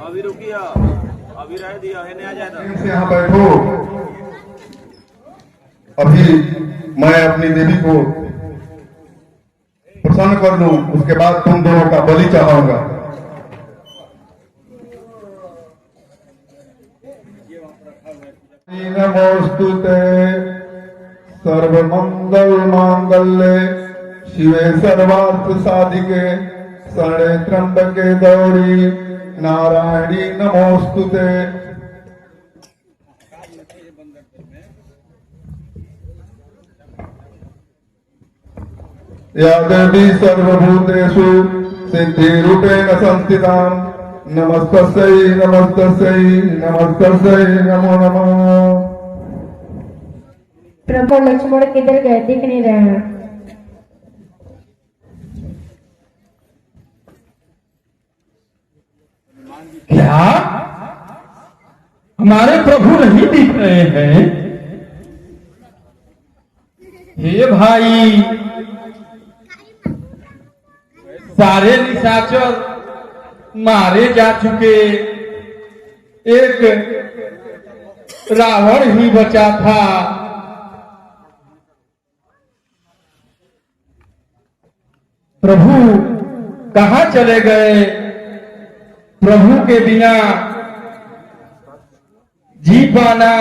अभी रुकिया, अभी रह दिया है, नहीं आ जाता। यहाँ बैठो, अभी मैं अपनी देवी को प्रसन्न कर लूं, उसके बाद तुम दोनों का बलि चढ़ाऊंगा। नमोस्तुते सर्वमंगल मांगल्ये शिवे सर्वार्थ साधिके शरणे त्र्यंबके गौरी नारायणी नमोस्तुते। या देवी सर्वभूतेषु सिद्धिरूपेण संस्थितां नमस्तस्यै नमस्तस्यै नमस्तस्यै नमो नमः। प्रभु लक्ष्मण किधर गए, दिख नहीं रहे हैं। हमारे प्रभु नहीं दिख रहे हैं। हे भाई, सारे निशाचर मारे जा चुके, एक रावण ही बचा था। प्रभु कहाँ चले गए? प्रभु के बिना जी पाना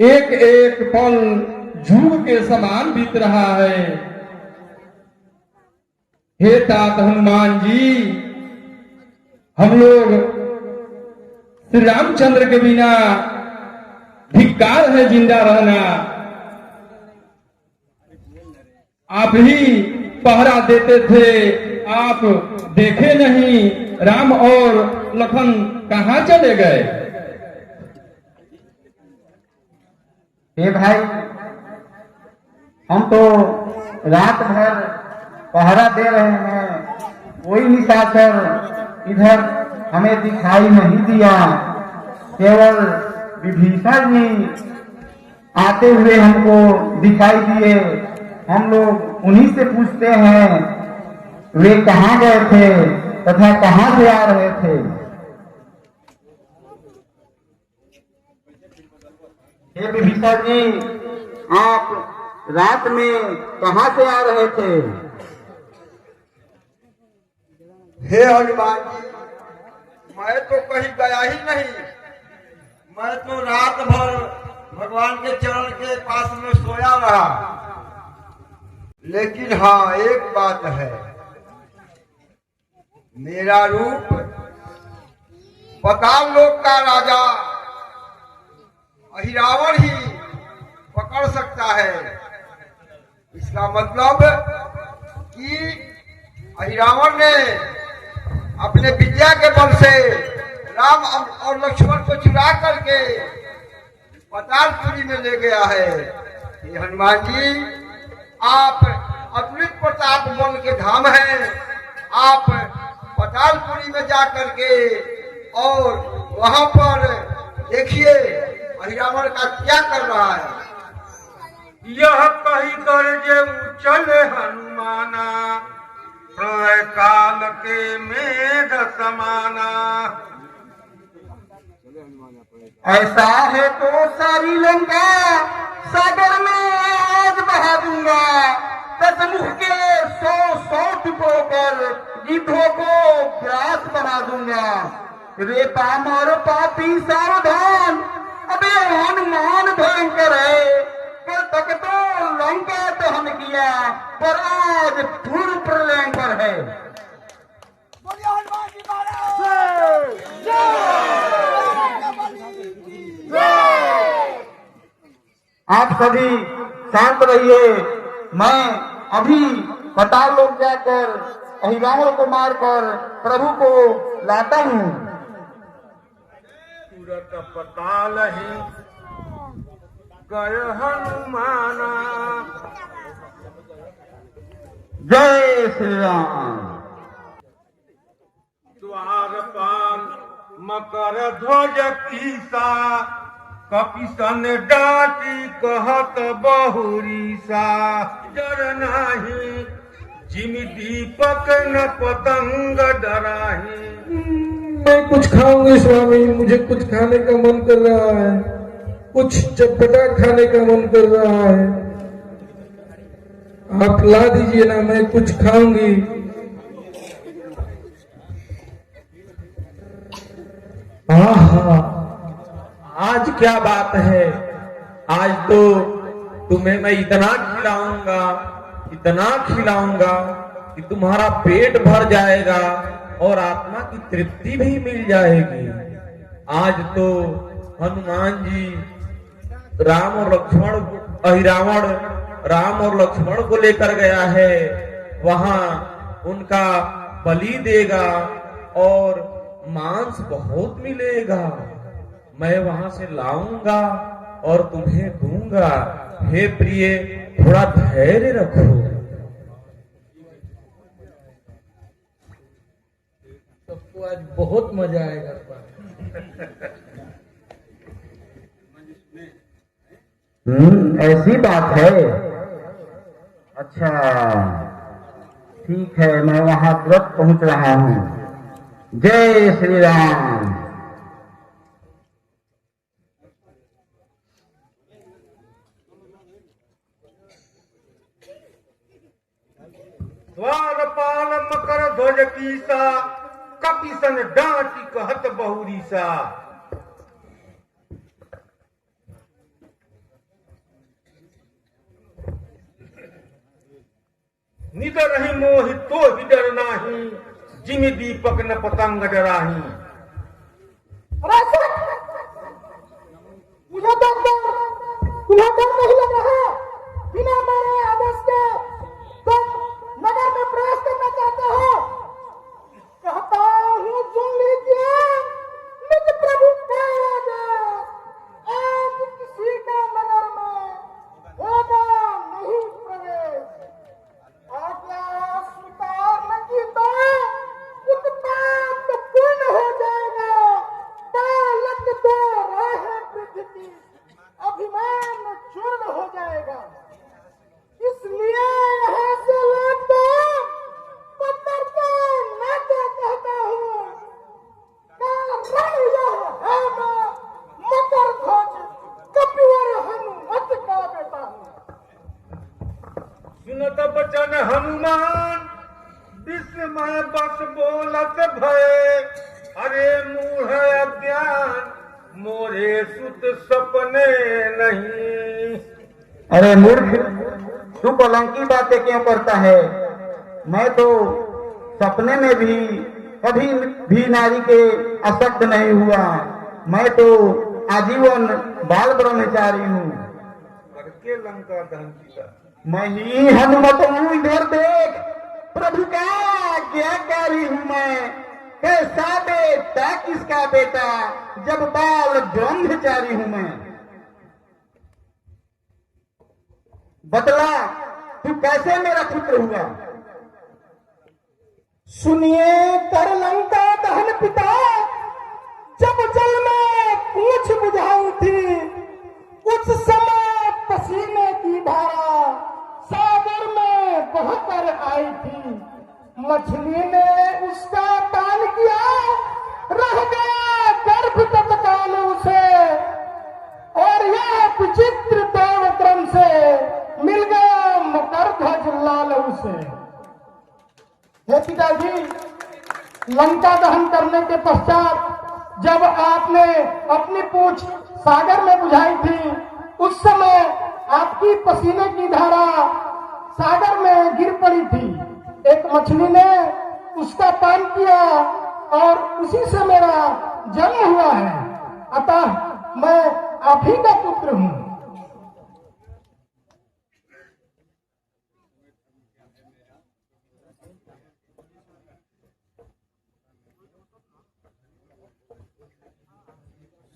एक एक पल जुग के समान बीत रहा है। हे तात हनुमान जी, हम लोग श्री रामचंद्र के बिना धिक्कार है जिंदा रहना। आप ही पहरा देते थे, आप देखे नहीं। राम और लखन कहाँ चले गए? हे भाई, हम तो रात भर पहरा दे रहे हैं, कोई निशाचर इधर हमें दिखाई नहीं दिया। केवल विभीषण जी आते हुए हमको दिखाई दिए। हम लोग उन्हीं से पूछते हैं वे कहाँ गए थे तथा कहाँ से आ रहे थे। हे विभीषण जी, आप रात में कहाँ से आ रहे थे? हे हनुमान जी, मैं तो कहीं गया ही नहीं। मैं तो रात भर भगवान के चरण के पास में सोया रहा। लेकिन हाँ, एक बात है, मेरा रूप पाताल लोक का राजा अहिरावण ही पकड़ सकता है। इसका मतलब कि अहिरावण ने अपने विद्या के बल से राम और लक्ष्मण को चुरा करके पातालपुरी में ले गया है। ये हनुमान जी, आप अतुलित प्रताप बल के धाम हैं। आप पातालपुरी में जा करके और वहां पर देखिए अहिरावण का क्या कर रहा है। यह कही कर जे चले हनुमाना, प्रलय काल के मेघ समाना। ऐसा है तो सारी लंका सागर में आज बहा दूंगा। दशमुख के 100 टुकड़ों पर गिद्धों को ग्रास बना दूंगा। रे पामर पापी सावधान, अबे हनुमान भयंकर है। कल तक तो लंका दहन किया, पर आज पूर्ण प्रलयंकर है। आप सभी शांत रहिए। मैं अभी पाताल लोक जाकर अहिरावण को मारकर प्रभु को लाता हूँ। तुरत पाताल ही गए हनुमाना। जय श्री राम। द्वारपाल मकर ध्वज पीसा, कपिसन डाटी कहत बहुरीसा। डर नाही जिमि दीपक न पतंग डराही। मैं कुछ खाऊंगी स्वामी, मुझे कुछ खाने का मन कर रहा है, कुछ चटपटा खाने का मन कर रहा है। आप ला दीजिए ना, मैं कुछ खाऊंगी। आहा, आज क्या बात है। आज तो तुम्हें मैं इतना खिलाऊंगा कि तुम्हारा पेट भर जाएगा और आत्मा की तृप्ति भी मिल जाएगी। आज तो हनुमान जी अहिरावण राम और लक्ष्मण को लेकर गया है। वहां उनका बलि देगा और मांस बहुत मिलेगा। मैं वहां से लाऊंगा और तुम्हें दूंगा। हे प्रिय, थोड़ा धैर्य रखो। सबको आज बहुत मजा आएगा। ऐसी बात है। अच्छा ठीक है, मैं वहां तुरंत पहुंच रहा हूं। जय श्री राम। द्वारपाल मकर ध्वज कीसा, कपिसन डांटी कहत बहुरी सा। निदर रही मोहि तो ही डर नाही, जिमि दीपक न पतंग डराही। मुझे तुम्हें डर नहीं लग रहा? बिना मेरे आदेश के तुम नगर में प्रवेश करना चाहते हो? कहता हूँ सुन लीजिए, निज प्रभु का आदेश, आज किसी का नगर में होगा नहीं प्रवेश। आज्ञा स्वीकार न की तो उत्पात पूर्ण हो जाएगा। बालक तो राह पृथ्वी की, अभिमान चूर्ण हो जाएगा। इसलिए यहाँ से लौटो, पत्थर के नाते कहता हूँ, कारण यह है मैं मकर ध्वज कपिवर हनुमत का बेटा हूँ। सुनत बचन हनुमान, विस्मय बस बोलत भय। अरे मूढ़ अज्ञान, मोरे सुत सपने नहीं। अरे मूर्ख, तू कलंकी बातें क्यों करता है? मैं तो सपने में भी कभी भी नारी के आसक्त नहीं हुआ। मैं तो आजीवन बाल ब्रह्मचारी हूँ। करके लंका दहन किया। मैं ही हनुमत हूँ, इधर देख। प्रभु का आज्ञाकारी हूँ मैं। कैसा बेटा किसका बेटा, जब बाल ब्रह्मचारी हूँ मैं। बतला, तू कैसे मेरा पुत्र हुआ? सुनिए कर लंका दहन पिता, जब जल में पूछ बुझाई थी, उस समय पसीने की धारा सागर में बहकर आई थी। मछली ने उसका पान किया, रह गया गर्भ तत्काल उसे, और यह विचित्र देव क्रम से मिल गया मकर ध्वज लाल उसे। हे पिताजी, लंका दहन करने के पश्चात जब आपने अपनी पूंछ सागर में बुझाई थी, उस समय आपकी पसीने की धारा सागर में गिर पड़ी थी। एक मछली ने उसका पान किया और उसी से मेरा जन्म हुआ है। अतः मैं आप ही का पुत्र हूँ।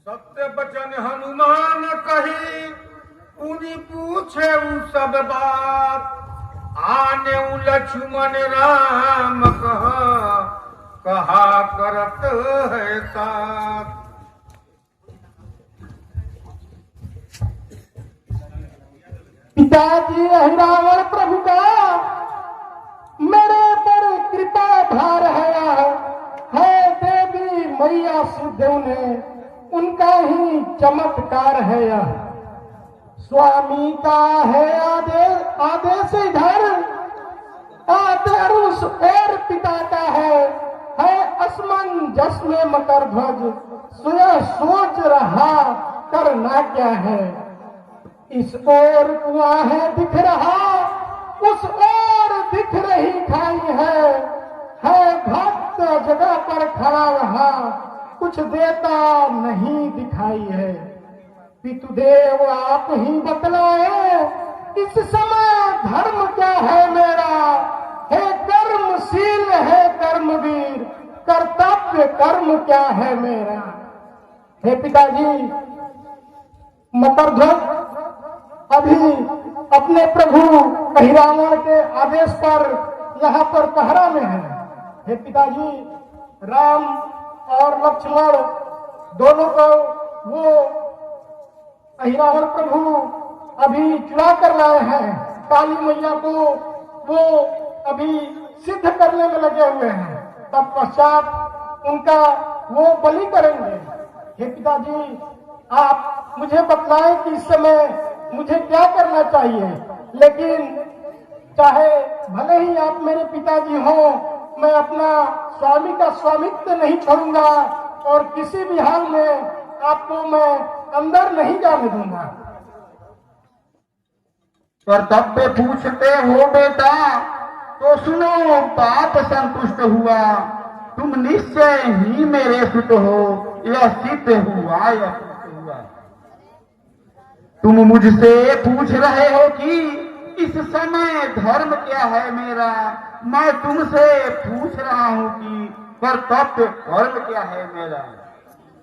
सत्य बचन हनुमान कही, उन्हीं पूछे उ सब बात। आने उ लक्ष्मण राम कहा करत है तात। पिताजी रावण प्रभु का मेरे पर कृपा भार है देवी मैया सुदेव ने उनका ही चमत्कार है यह। स्वामी का है आदेश इधर, आदर उस और पिता का है असमंजस में मकर ध्वज। स्वयं सोच रहा करना क्या है, इस ओर कुआं है दिख रहा, उस ओर दिख रही खाई है भक्त जगह पर खड़ा रहा, कुछ देता नहीं दिखाई है। पितुदेव आप ही बतलाए, इस समय धर्म क्या है मेरा, है कर्मशील है कर्मवीर, कर्तव्य कर्म क्या है मेरा। हे पिताजी, मकर ध्वज अभी अपने प्रभु रावण के आदेश पर यहाँ पर पहरा में है। हे पिताजी, राम और लक्ष्मण दोनों को वो अहिरावण प्रभु अभी चुरा कर लाए हैं। काली मैया को वो अभी सिद्ध करने में लगे हुए हैं। तत्पश्चात उनका वो बलि करेंगे। हे पिताजी, आप मुझे बतलाएं कि इस समय मुझे क्या करना चाहिए। लेकिन चाहे भले ही आप मेरे पिताजी हों, मैं अपना स्वामी का स्वामित्व नहीं छोड़ूंगा और किसी भी हाल में आपको मैं अंदर नहीं जाने दूंगा। कर्तव्य पूछते हो बेटा तो सुनो, बाप संतुष्ट हुआ, तुम निश्चय ही मेरे सुत हो, यह सिद्ध हुआ, यह सिद्ध हुआ। तुम मुझसे पूछ रहे हो कि इस समय धर्म क्या है मेरा, मैं तुमसे पूछ रहा हूं कि कर्तव्य कर्म क्या है मेरा।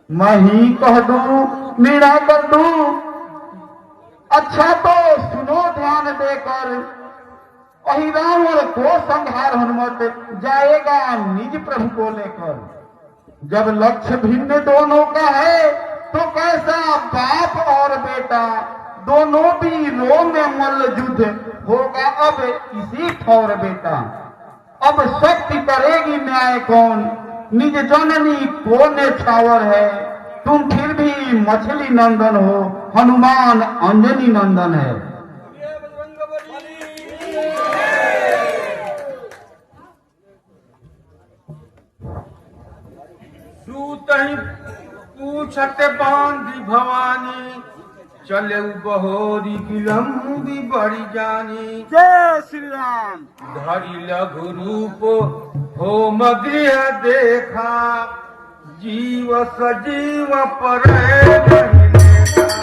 मैं ही कह दूं, निर्णय कर दूं। अच्छा तो सुनो ध्यान देकर, अहिरावण को संहार हनुमत जाएगा निज प्रभु को लेकर। जब लक्ष्य भिन्न दोनों का है तो कैसा बाप और बेटा, दोनों वीरों में मल्ल युद्ध होगा अब इसी ठौर बेटा। अब शक्ति करेगी न्याय कौन, निज जननी को न्यौछावर है। तुम फिर भी मछली नंदन हो, हनुमान अंजनी नंदन है। सूतहि पूछते बांधी भवानी, चले बहोरी विलंबी बड़ी जानी। जय श्री राम। धरि लघु रूप हो मगृह देखा, जीव सजीव पर नहीं देखा।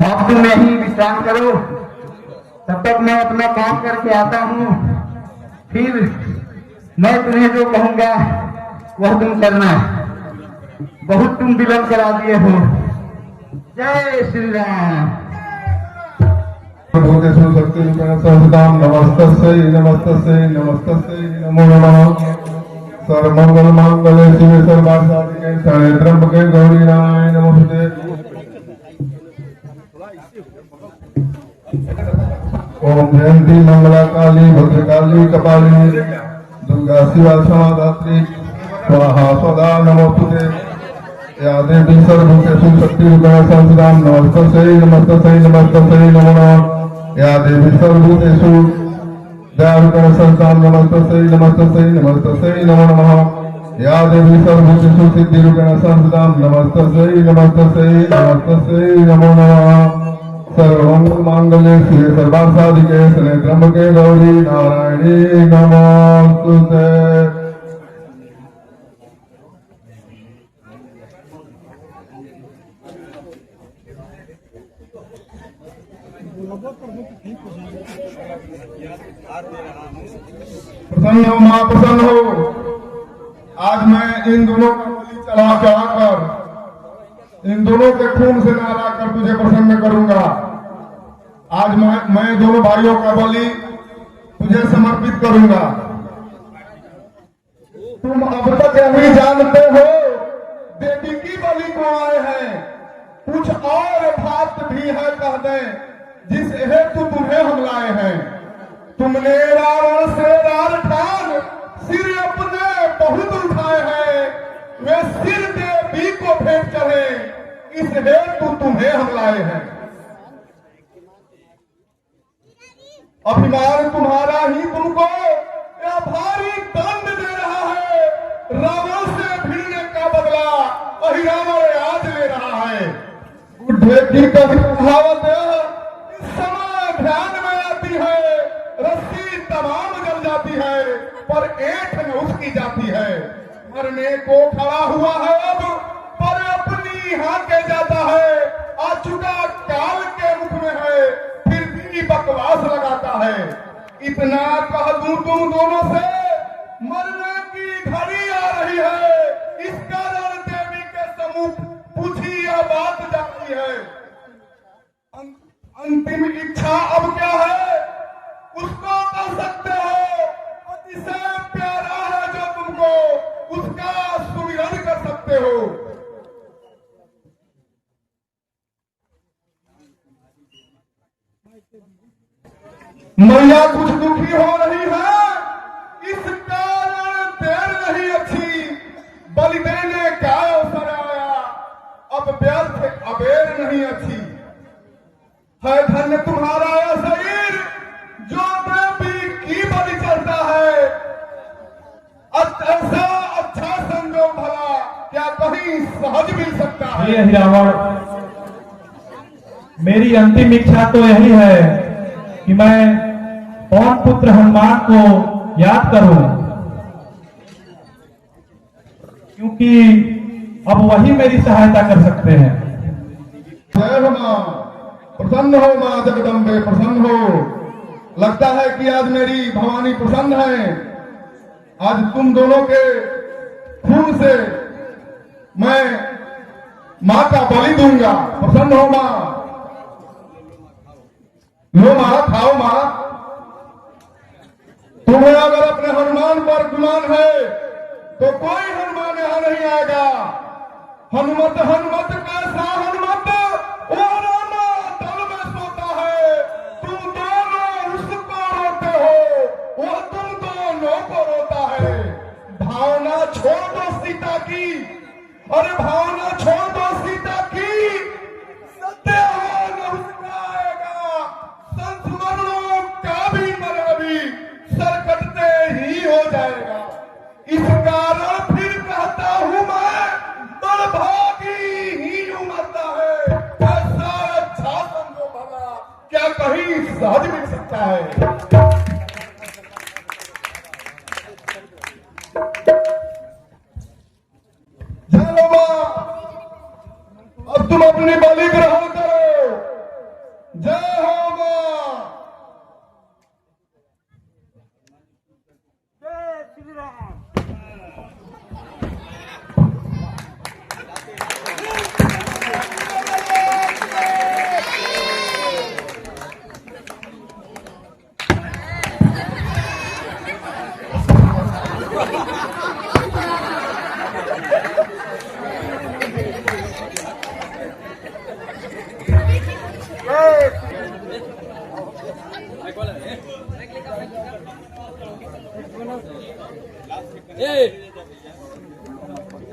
अब तुम यही विश्राम करो, तब तक मैं अपना काम करके आता हूँ। फिर मैं तुम्हें जो कहूंगा वह तुम करना। बहुत तुम विलंब करा दिए हो। जय श्री राम। भूतेषु शक्तिरूपेण संस्थितां नमस्तस्यै नमस्तस्यै नमस्तस्यै नमो नमः। सर्वमंगल मांगल्ये शिवे सर्वार्थसाधिके शरण्ये त्र्यंबके गौरी नारायणी नमोस्तुते। ओम जयंती मंगला काली भद्रकाली कपालिनी दुर्गा शिवा क्षमा दात्री स्वाहा स्वदा नमोस्तुते। या देवी सर्वभूतेषु शक्तिरूपेण संस्थितां नमस्तस्यै नमस्तस्यै नमस्तस्यै नमो नमः। या देवी सर्वभूतेषु दयारूपेण संस्थितां नमस्तस्यै नमस्तस्यै नमस्तस्यै नमो नमः। या देवी सर्वभूतेषु सिद्धिरूपेण संस्थितां नमस्तस्यै नमस्तस्यै नमस्तस्यै नमो नमः। सर्वमंगल मांगल्ये शिवे सर्वार्थसाधिके शरण्ये त्र्यंबके गौरी नारायणी नमोस्तुते। प्रसन्न हो मां, प्रसन्न हो। आज मैं इन दोनों का बलि चढ़ाकर इन दोनों के खून से नहला कर तुझे प्रसन्न करूंगा। आज मैं दोनों भाइयों का बलि तुझे समर्पित करूंगा। तुम अब तक नहीं जानते हो देवी की बलि को आए हैं, कुछ और बात भी है कह दें जिस हेतु तुम्हें हम लाए हैं। तुमने रावण से रार ठान सिर अपने बहुत उठाए हैं, वे सिर देवी को भेंट चढ़े, इस हेतु तुम्हें हम लाए हैं। अभिमान तुम्हारा ही तुमको यह भारी दंड दे रहा है। रावण से भिड़ने का बदला वही रावण आज ले रहा है। बुढ़े की कहावत इस समय ध्यान में आती है, रस्सी तमाम जल जाती है पर ऐंठ न उसकी जाती है। मरने को खड़ा हुआ है अब पर अपनी हाके जाता है। आ चुका काल के मुख में है फिर भी बकवास लगाता है। इतना कह दूं तुम दोनों से मरने की घड़ी आ रही है, इस कारण देवी के सम्मुख पूछी यह बात जाती है। अंतिम इच्छा अब क्या है उसको कह सकते हो, अतिशय प्यारा है जो तुमको उसका सुमिरन कर सकते हो। मैया कुछ दुखी हो रही है, इस कारण देर नहीं अच्छी, बलि देने का अवसर आया, अब व्यर्थ अबेर नहीं अच्छी। है धन्य तुम्हारा यह शरीर जो देवी की बलि चढ़ता है। ऐसा अच्छा संजोग भला क्या कहीं सहज मिल सकता है। ये रावण, मेरी अंतिम इच्छा तो यही है कि मैं पवन पुत्र हनुमान को याद करूं, क्योंकि अब वही मेरी सहायता कर सकते हैं। जय हो मां, प्रसन्न हो मां जगदम्बे, प्रसन्न हो। लगता है कि आज मेरी भवानी प्रसन्न है। आज तुम दोनों के खून से मैं मां का बलि दूंगा। प्रसन्न हो मां। लो मां, खाओ मां। तुम्हें अगर अपने हनुमान पर गुमान है तो कोई हनुमान यहां नहीं आएगा। हनुमत हनुमत कैसा हनुमत वो रामा दल में सोता है। तुम दोनों उसको रोते हो, वो तुम दोनों को रोता है। भावना छोड़ दो सीता की, अरे भावना छोड़ दो सीता की। सत्यवान उसका आएगा, संस्मरणों का भी मरण भी सर कटते ही हो जाएगा। इस कारण फिर कहता हूं मैं, बड़भागी ही उमरता है। ऐसा अच्छा समझो भला क्या कहीं सहज मिल सकता है। चलो मां, अब तुम अपनी बलि ग्रहण करो। जय हो मां।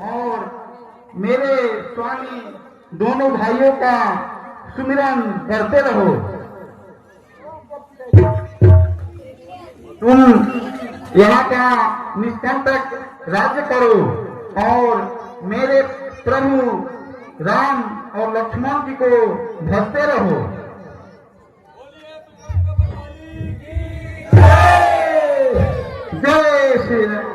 और मेरे स्वामी दोनों भाइयों का सुमिरन करते रहो। तुम यहाँ का निष्कंटक राज्य करो और मेरे प्रभु राम और लक्ष्मण जी को भजते रहो। जय श्री राम।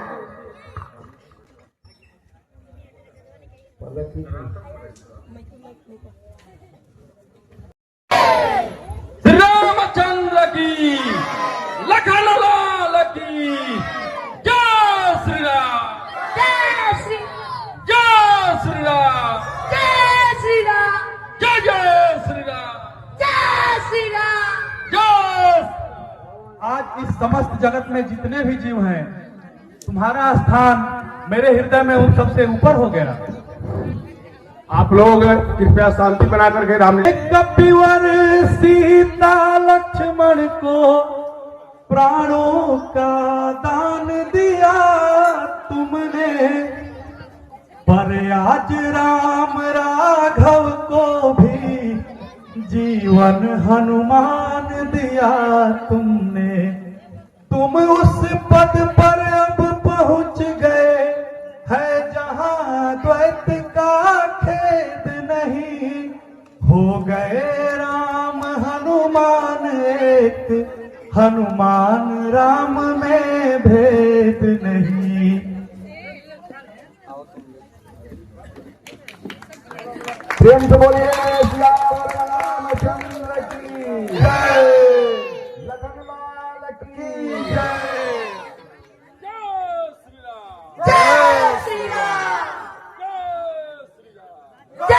रामचंद्र की, लखन लाल की जय श्री राम, जय श्री जय श्री राम, जय श्री इस समस्त जगत में जितने भी जीव हैं, तुम्हारा स्थान मेरे हृदय में उन सबसे ऊपर हो गया। आप लोग कृपया शांति बना करके राम कपिवर सीता लक्ष्मण को प्राणों का दान दिया तुमने, पर आज राम राघव को भी जीवन हनुमान दिया तुमने। तुम उस पद पर अब पहुंच गए है जहां द्वैत का खेद नहीं, हो गए राम हनुमान एक, हनुमान राम में भेद नहीं। प्रेम से बोलिए सियावर रामचंद्र की जय, लखनलाल की जय। जय श्री राम, जय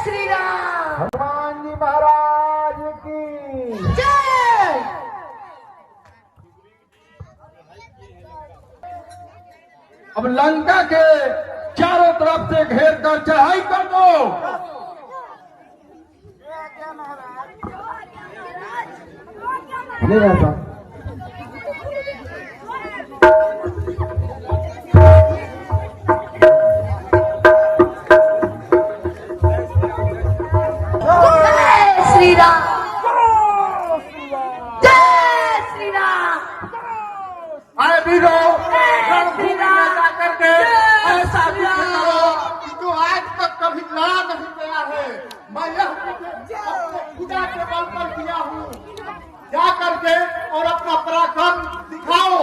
श्री राम, हनुमान जी महाराज की जय। अब लंका के चारों तरफ से घेर कर चढ़ाई कर दो। नहीं रहता जय श्री राम, जय श्री राम, आए वीरो श्री राम, जाकर के ऐसा कि जो आज तक कभी लड़ा नहीं गया है, मैं यह अपने खुदा के बल पर किया हूँ। जा करके और अपना पराक्रम दिखाओ।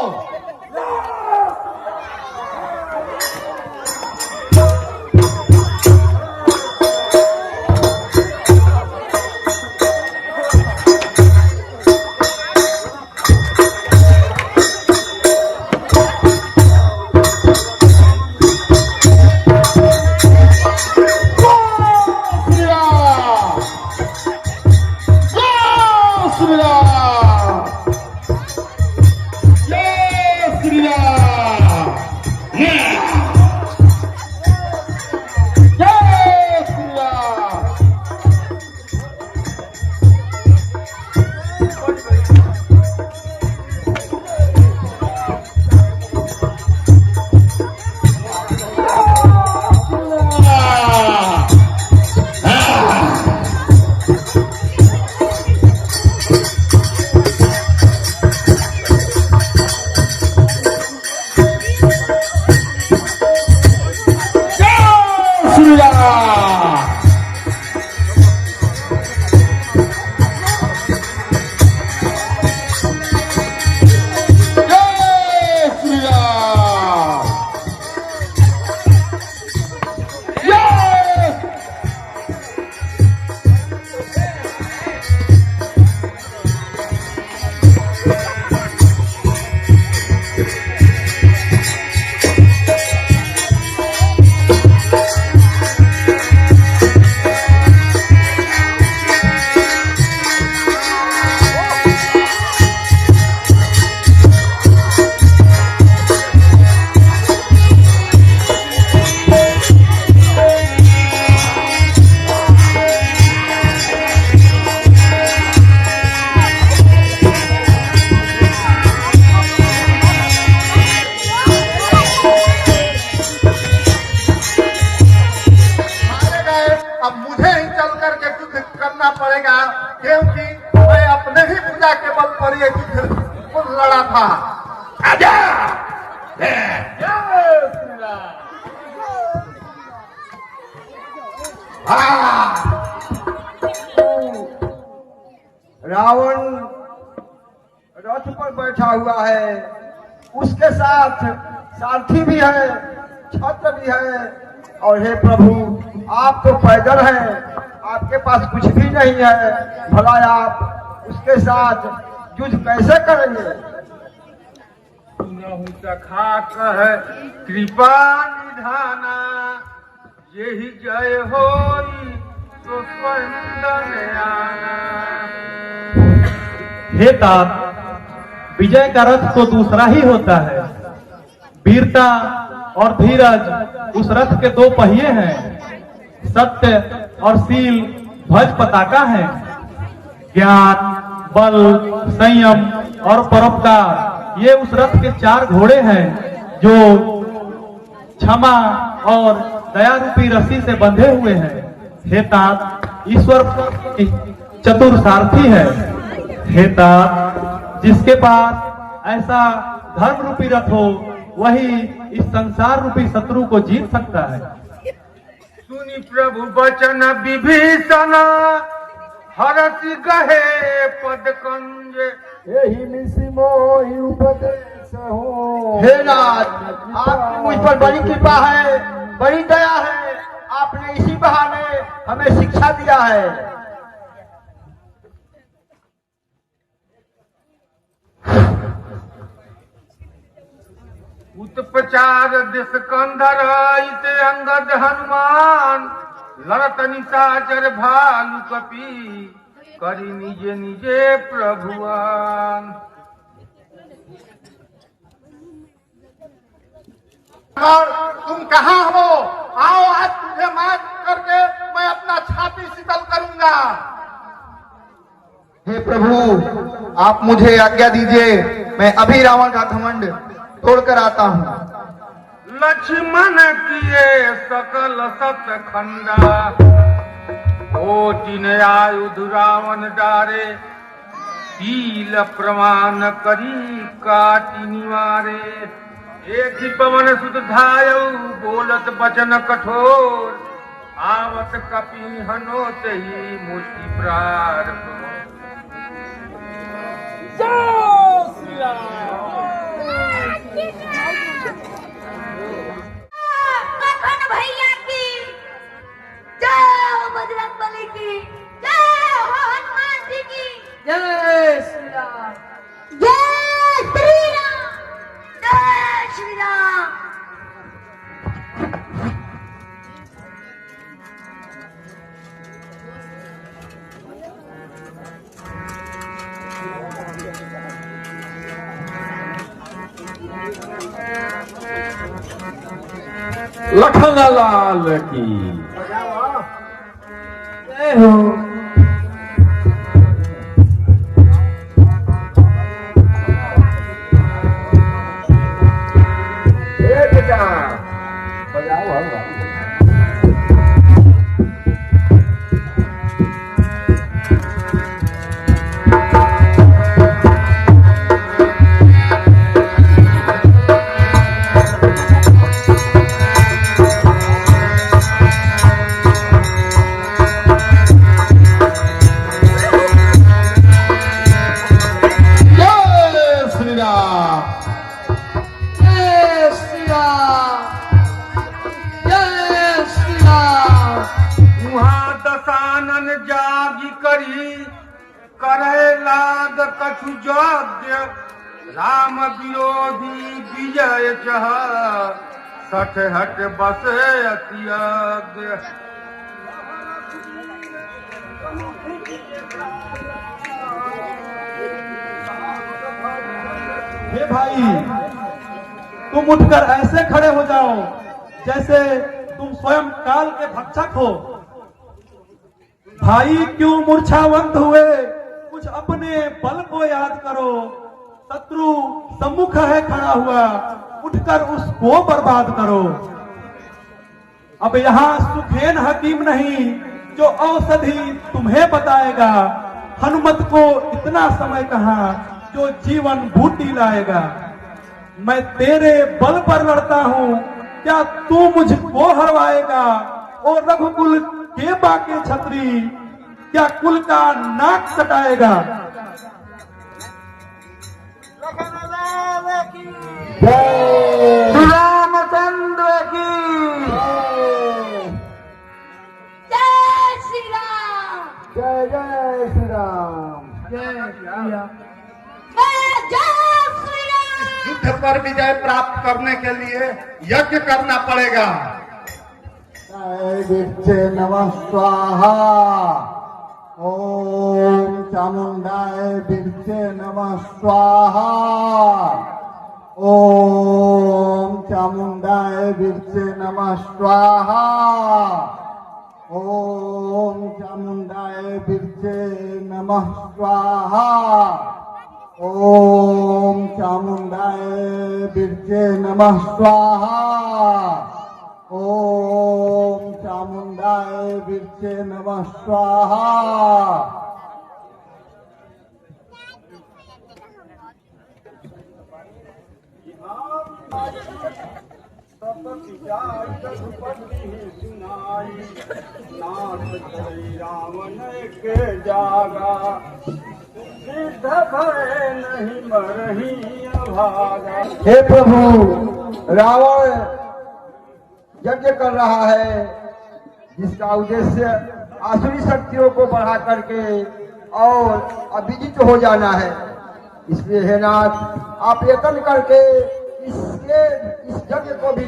रावण रथ पर बैठा हुआ है, उसके साथ सारथी भी है, छत्र भी है। और हे प्रभु, आप तो पैदल हैं, आपके पास कुछ भी नहीं है, भला आप उसके साथ युद्ध कैसे करेंगे? खाक है कृपा निधाना, यही जय होई तो स्पंदन आना। हे तात, विजय का रथ तो दूसरा ही होता है। वीरता और धीरज उस रथ के दो पहिए हैं। सत्य और शील ध्वज पताका है। ज्ञान, बल, संयम और परोपकार ये उस रथ के चार घोड़े हैं जो क्षमा और दया रूपी रस्सी से बंधे हुए हैं। हे तात, ईश्वर चतुर सारथी है। हे तात, जिसके पास ऐसा धर्म रूपी रथ हो वही इस संसार रूपी शत्रु को जीत सकता है। सुनी प्रभु वचन विभीषण हरति गहे पद कंज यही मिसी मोहि उपदेश हो। हे राज, आपकी मुझ पर बड़ी कृपा है, बड़ी दया है। आपने इसी बहाने हमें शिक्षा दिया है। उत्पचार दिस कंधर इते अंगद हनुमान लड़त निशाचर भालु कपी करी निजे निजे प्रभुआन। तुम कहाँ हो? आओ, आज तुझे मार करके मैं अपना छाती शीतल करूंगा। हे प्रभु, आप मुझे आज्ञा दीजिए, मैं अभी रावण का घमंड तोड़कर आता हूँ। लक्ष्मण किए सकल सत खंडा कोटिन आयुध रावण डारे शील प्रमाण करी काटी निवारे। एक ही पवन सुत धायौ बोलत बचन कठोर आवत कपि हनोत ही मुष्टि प्रार। लखन भैया की जय हो, बजरंगबली की जय हो, हनुमान जी की जय श्री राम, जय श्री राम, जय श्री राम। लखनलाल की जय हो। कछु यज्ञ राम विरोधी विजय चह सठ हट बस अति यज्ञ। हे भाई, तुम उठकर ऐसे खड़े हो जाओ जैसे तुम स्वयं काल के भक्षक हो। भाई क्यों मूर्छावंत हुए? कुछ अपने बल को याद करो। शत्रु सम्मुख है खड़ा हुआ, उठकर उसको बर्बाद करो। अब यहाँ सुखेन हकीम नहीं जो औषधि तुम्हें बताएगा। हनुमत को इतना समय कहाँ जो जीवन बूटी लाएगा। मैं तेरे बल पर लड़ता हूँ, क्या तू मुझको हरवाएगा? और रघुकुल के बाके छत्री, क्या कुल का नाक कटाएगा? जय रामचंद्र की जय श्री राम, जय जय श्री राम, जय श्री राम, जय श्री राम। युद्ध पर विजय प्राप्त करने के लिए यज्ञ करना पड़ेगा। नमः स्वाहा। ओम चामुंडाय विरचे नमः स्वाहा। ओम चामुंडाय विरचे नमः स्वाहा। ओम चामुंडाय विरचे नमः स्वाहा। ओम चामुंडाय विरचे नमः स्वाहा। ओम चामुंडाय विरचे नमः स्वाहा। हे प्रभु, रावण यज्ञ कर रहा है जिसका उद्देश्य आसुरी शक्तियों को बढ़ा करके और अविजित हो जाना है। इसलिए हे नाथ, आप यत्न करके इस यज्ञ को भी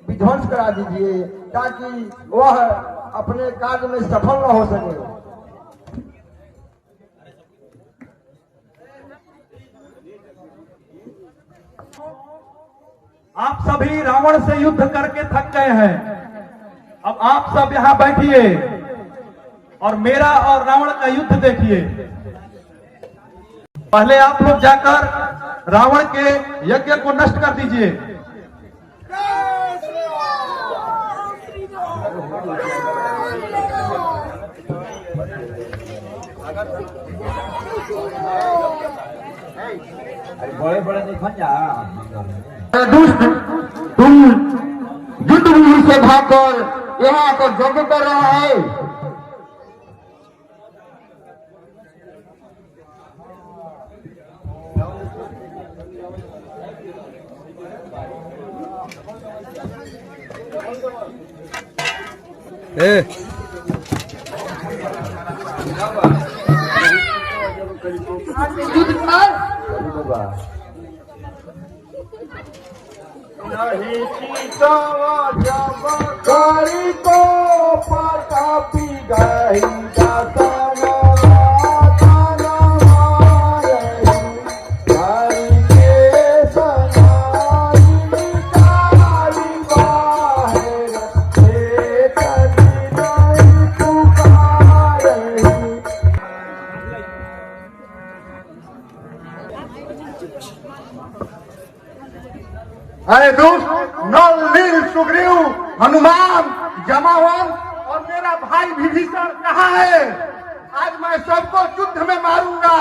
विध्वंस करा दीजिए ताकि वह अपने कार्य में सफल न हो सके। आप सभी रावण से युद्ध करके थक गए हैं। अब आप सब यहाँ बैठिए और मेरा और रावण का युद्ध देखिए। पहले आप लोग जाकर रावण के यज्ञ को नष्ट कर दीजिए। बड़े बड़े देखा जा दुष्ट, तुम युद्ध भूमि से भागकर यहाँ आकर यज्ञ कर रहा है। नहीं चीतावा जब करी को पाटा पी गई दाताना दाताना रही हरि के सनाई निकाली बाहर एक दिन पुकार रही। अरे दुष्ट, नल नील सुग्रीव हनुमान जमावन और मेरा भाई विभीषण कहाँ है? आज मैं सबको युद्ध में मारूंगा।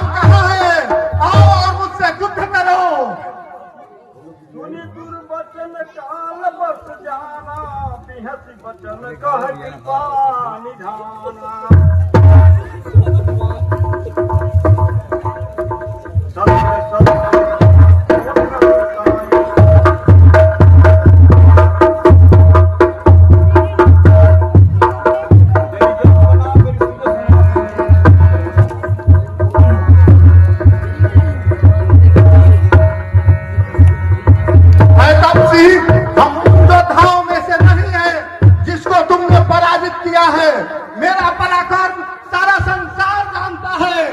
कहाँ है? आओ और मुझसे युद्ध करो। सुनी दुर्वचन काल बस जाना, बिहसी बचन कह कृपा निधाना। मेरा पराक्रम सारा संसार जानता है।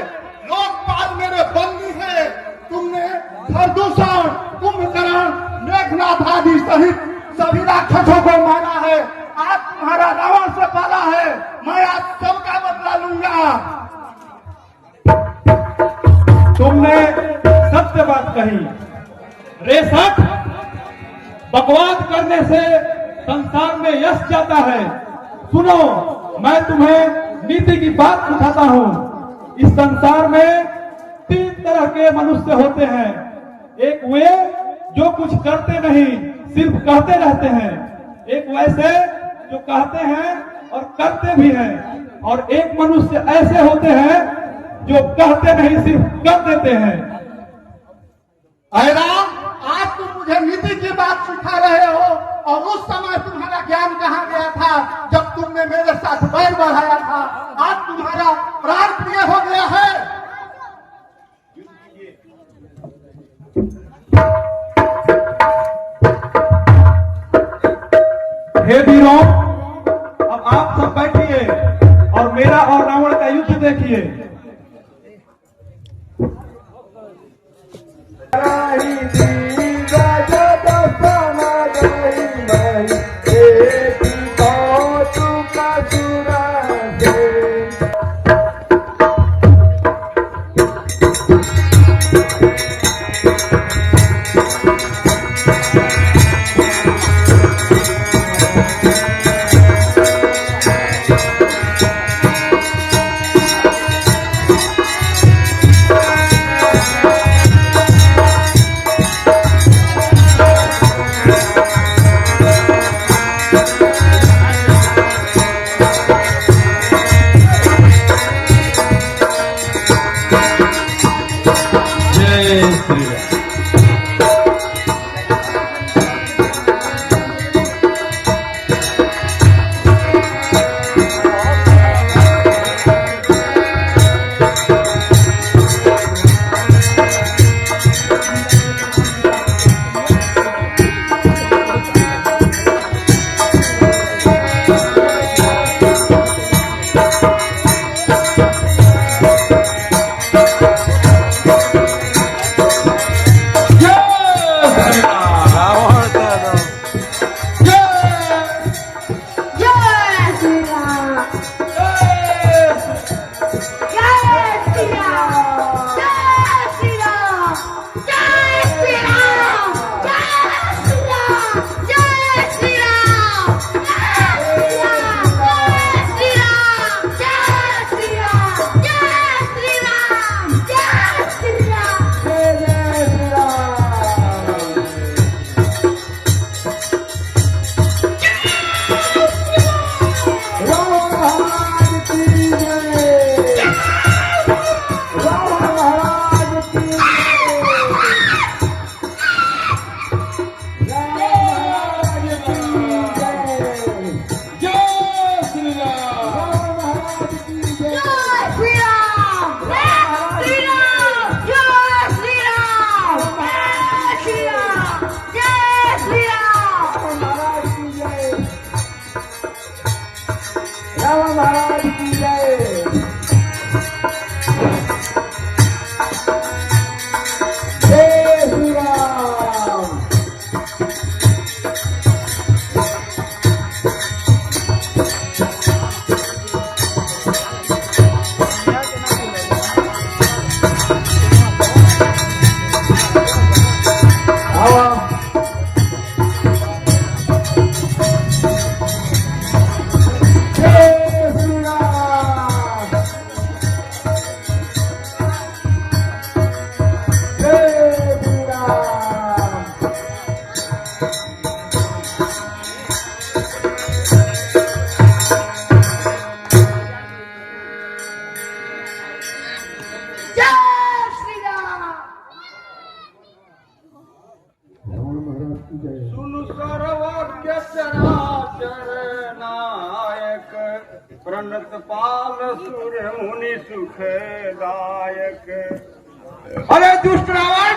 लोकपाल मेरे बंदी है। तुमने प्रदूषण, कुंभकर्ण, मेघनाथ आदि सहित सभी राक्षसों को मारा है। आज तुम्हारा रावण से पाला है। मैं आज सबका बदला लूंगा। तुमने सत्य बात कही। रे सख, बकवास करने से संसार में यश जाता है। सुनो, मैं तुम्हें नीति की बात सिखाता हूँ। इस संसार में 3 तरह के मनुष्य होते हैं। एक वे जो कुछ करते नहीं सिर्फ कहते रहते हैं, एक वैसे जो कहते हैं और करते भी हैं, और एक मनुष्य ऐसे होते हैं जो कहते नहीं सिर्फ कर देते हैं। राम, आज तुम मुझे नीति की बात सिखा रहे हो, और उस समय तुम्हारा ज्ञान कहाँ गया था जब तुमने मेरे साथ बैर बढ़ाया था। आज तुम्हारा प्राण प्रिय हो गया है। हे वीरों, अब आप सब बैठिए और मेरा और रावण का युद्ध देखिए। सुन सर्वज्ञ चराचर नायक, प्रणत पाल सुर मुनि सुखदायक। अरे दुष्ट रावण,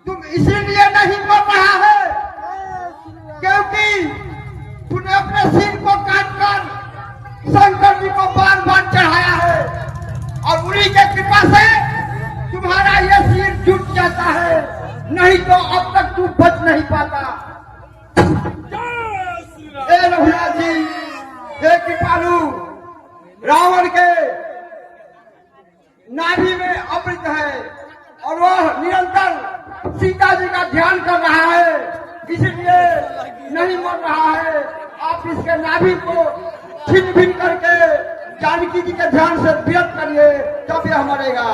तुम इसीलिए नहीं मर रहा है क्योंकि तूने अपने सिर को काटकर शंकर जी को बार बार चढ़ाया है, और उन्हीं के कृपा से तुम्हारा यह सिर जुट जाता है, नहीं तो अब तक तू बच नहीं पाता। ए रघुनाथ जी, हे कृपालु, रावण के नाभि में अमृत है और वह निरंतर सीता जी का ध्यान कर रहा है, इसलिए नहीं मर रहा है। आप इसके नाभि को छिन्न भिन्न करके जानकी जी के ध्यान से विरत करिए, तब यह मरेगा।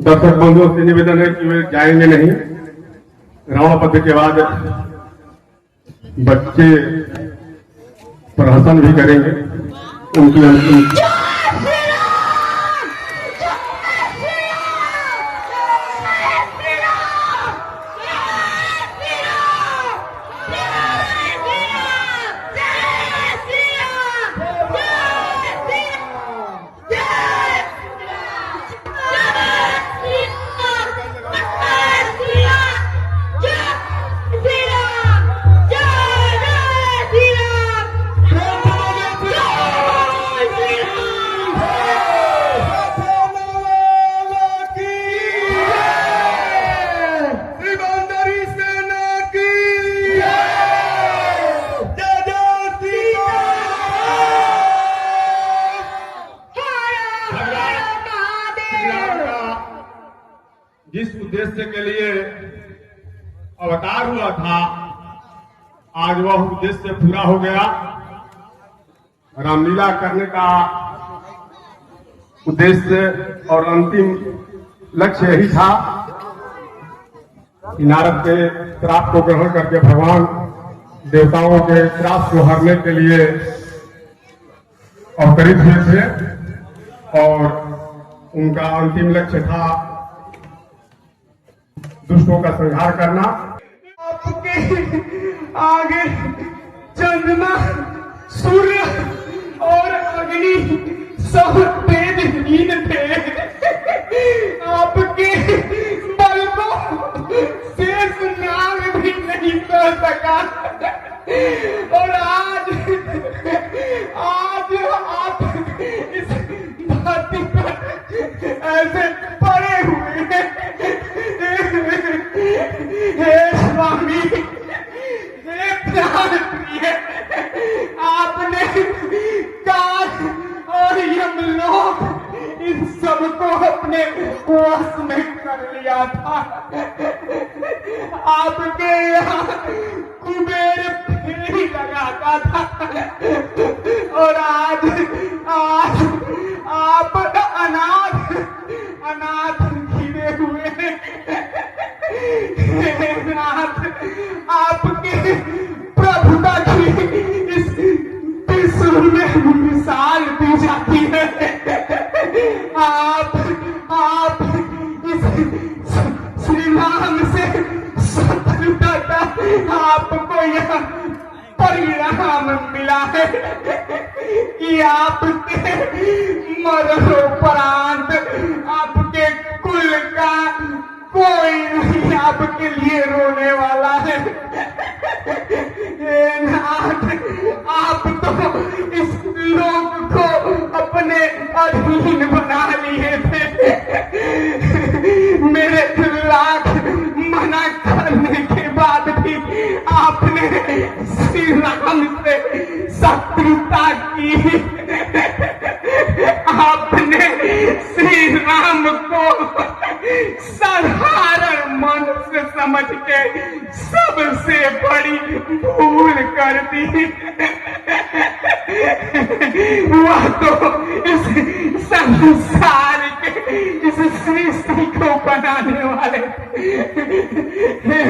दर्शक बंधुओं से निवेदन है कि वे जाएंगे नहीं। रावण के बाद बच्चे प्रहसन भी करेंगे। उनकी अंतिम जिस उद्देश्य के लिए अवतार हुआ था, आज वह उद्देश्य पूरा हो गया। रामलीला करने का उद्देश्य और अंतिम लक्ष्य यही था कि नारद के श्राप को ग्रहण करके भगवान देवताओं के श्राप को हरने के लिए अवतरित हुए थे और उनका अंतिम लक्ष्य था दुष्टों का संहार करना। आपके आगे चंद्रमा, सूर्य और अग्नि सब तेजहीन थे। आपके बल को शेष नाग भी नहीं कर सका और आज आप इस धरती पर ऐसे पड़े हुए हैं। हे स्वामी, हे प्राण प्रिय, आपने काल और यमलोक इन सबको अपने वश में कर लिया था। आपके यहाँ कुबेर फेरी लगाता था और आज आप अनाथ घिरे हुए हैं। नाथ, आपके प्रभुता की इस विश्व में मिसाल दी जाती है। आप इस श्री राम से शत्रुता का आपको यह परिणाम मिला है कि आपके मरणोपरांत आपके कुल का कोई नहीं आपके लिए रोने वाला है। नाथ, आप तो इस लोक को अपने अधीन बना लिए थे। मेरे लाख मना करने के बाद भी आपने श्री राम से शत्रुता की। आपने श्री राम को साधारण मनुष्य समझ के सबसे बड़ी भूल कर दी। वह तो इस संसार के इस सृष्टि को बनाने वाले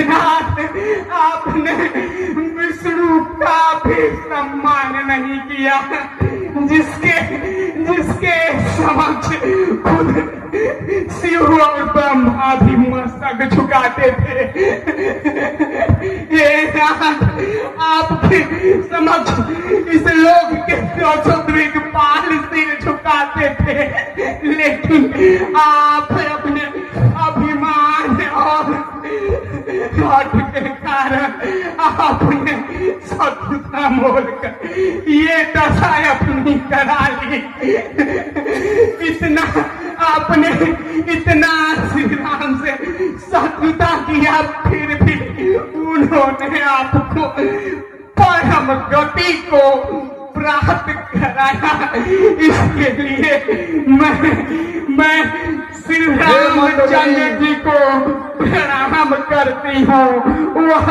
नाथ, आपने विष्णु का भी सम्मान नहीं किया, जिसके समक्ष खुद शिव और ब्रह्मा भी मस्तक झुकाते थे। ये नाथ, आपके समक्ष इस लोक के 400 पाल सिर झुकाते थे, लेकिन आप अपने अभिमान और हट के कारण आपने शत्रुता मोल कर ये दशा अपनी करा ली। आपने इतना श्री राम से शत्रुता किया, फिर भी उन्होंने आपको परम गति को प्राप्त कराया। इसके लिए मैं श्री रामचंद्र जी को प्रणाम करती हूँ। वह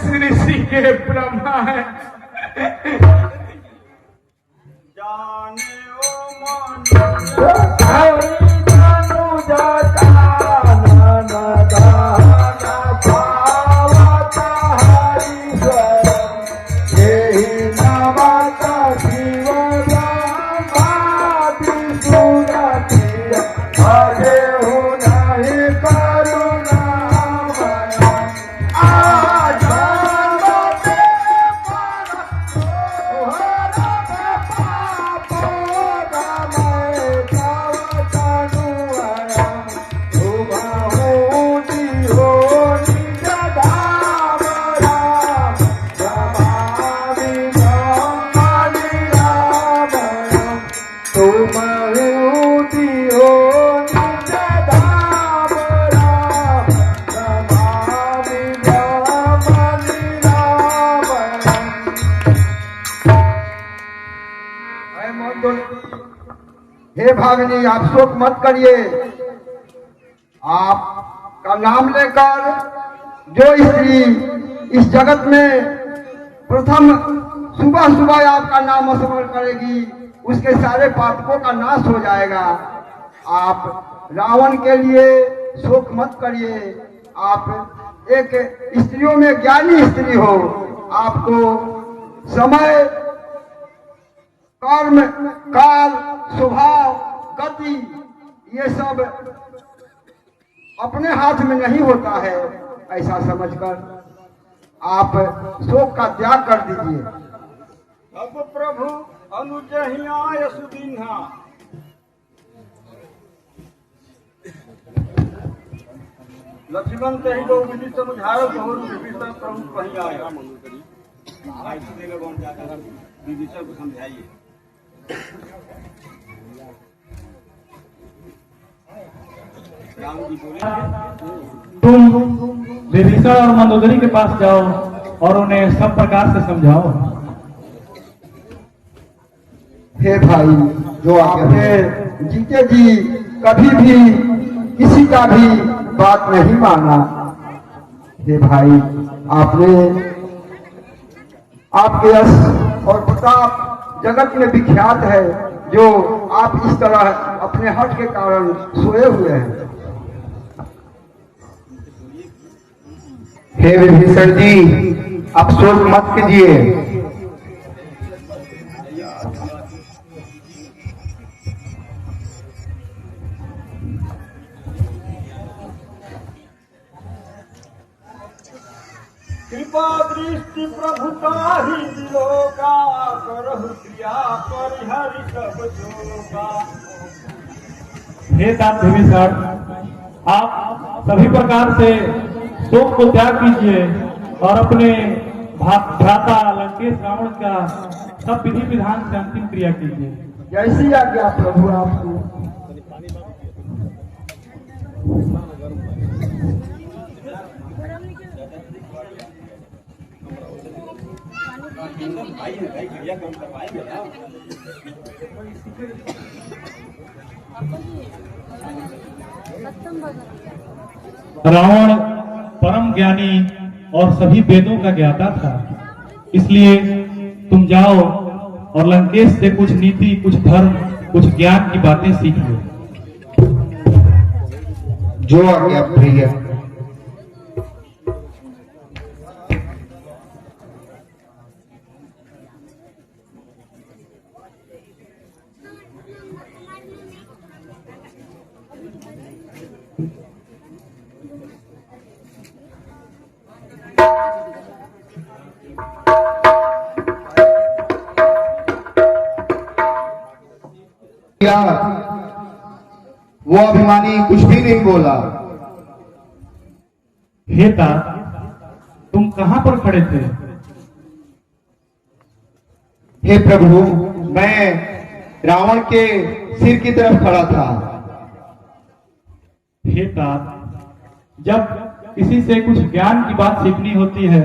सृष्टि के ब्रह्मा है। जाने ओ मन जानो जाता हे भागिनी, आप शोक मत करिए। आपका नाम लेकर जो स्त्री इस जगत में प्रथम सुबह सुबह आपका नाम स्मरण करेगी, उसके सारे पापों का नाश हो जाएगा। आप रावण के लिए शोक मत करिए। आप एक स्त्रियों में ज्ञानी स्त्री हो। आपको समय, कर्म, काल, स्वभाव, गति ये सब अपने हाथ में नहीं होता है। ऐसा समझकर आप शोक का त्याग कर दीजिए। अब प्रभु अनुजहिया सुदीन्हा। लक्ष्मण ते ही लोग विधि समझायो बहुत विभीषण प्रभु कहीं आया। विभीषण को समझाइए। तुम विभीषण और मंदोदरी के पास जाओ और उन्हें सब प्रकार से समझाओ। हे भाई, जो आपने जीते जी कभी भी किसी का भी बात नहीं माना। हे भाई, आपके यश और प्रताप जगत में विख्यात है, जो आप इस तरह अपने हट के कारण सोए हुए हैं। हे विभीषण जी, आप शोक मत कीजिए। कृपा दृष्टि प्रभुता ही दिलोगा, करहु क्रिया परिहरि सब जोगा। हे तात विभीषण, आप सभी प्रकार से शोक को त्याग कीजिए और अपने भ्राता लंकेश रावण का सब विधि विधान से अंतिम क्रिया कीजिए। जैसी आज्ञा प्रभु आपको। रावण परम ज्ञानी और सभी वेदों का ज्ञाता था, इसलिए तुम जाओ और लंकेश से कुछ नीति, कुछ धर्म, कुछ ज्ञान की बातें सीख लो। जो आज्ञा प्रिय। वो अभिमानी कुछ भी नहीं बोला। हे तात, तुम कहां पर खड़े थे? हे प्रभु, मैं रावण के सिर की तरफ खड़ा था। हे तात, जब किसी से कुछ ज्ञान की बात सीखनी होती है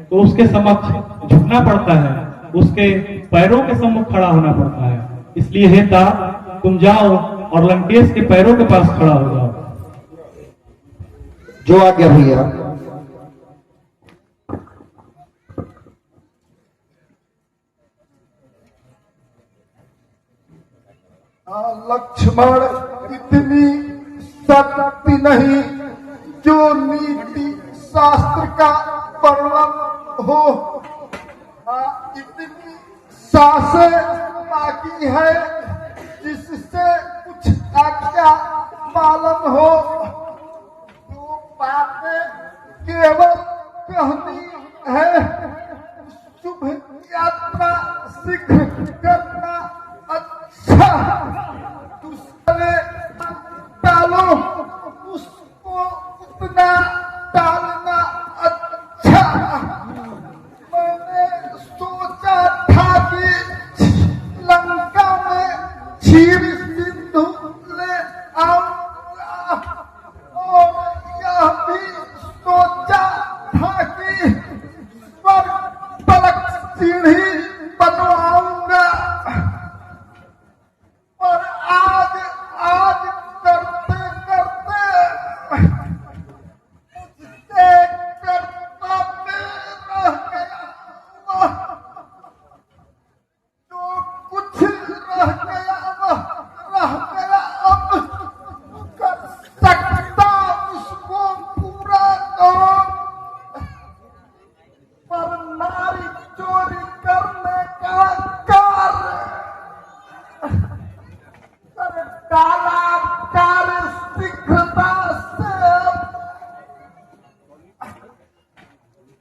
तो उसके समक्ष झुकना पड़ता है, उसके पैरों के सम्मुख खड़ा होना पड़ता है। इसलिए हे तात, तुम जाओ और लंकेश के पैरों के पास खड़ा हो जाओ। जो आज्ञा भैया। लक्ष्मण, इतनी शक्ति नहीं जो नीति शास्त्र का वर्णन हो। इतनी सांसें बाकी है जिससे कुछ आज्ञा पालन हो। जो बातें केवल कहनी है, शुभ यात्रा शीघ्र करना अच्छा, दूसरे टालो उसको उतना टालना अच्छा। मैंने सोचा था कि लंका में कालाकार शीघ्रता से,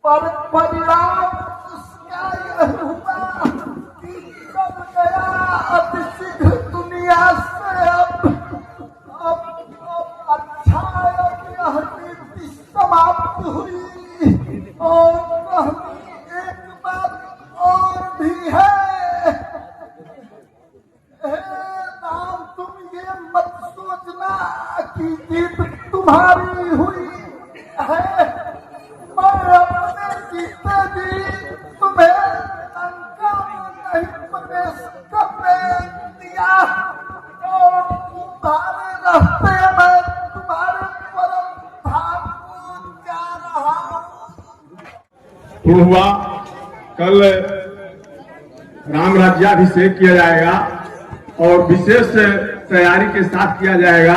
पर परिणाम उसका यह हुआ कि सब गया अतिशीघ्र दुनिया से। अब अच्छा यह नीति समाप्त हुई। और एक बात और भी है, नाम तुम ये मत सोचना कि जीत तुम्हारी हुई है। मैं अपने जीते जी तुम्हें लंका में नहीं प्रवेश करने दिया, और तुम्हारे रास्ते में तुम्हारे परम धाम को जा रहा हूँ। हुआ कल राम राज्याभिषेक किया जाएगा और विशेष तैयारी के साथ किया जाएगा।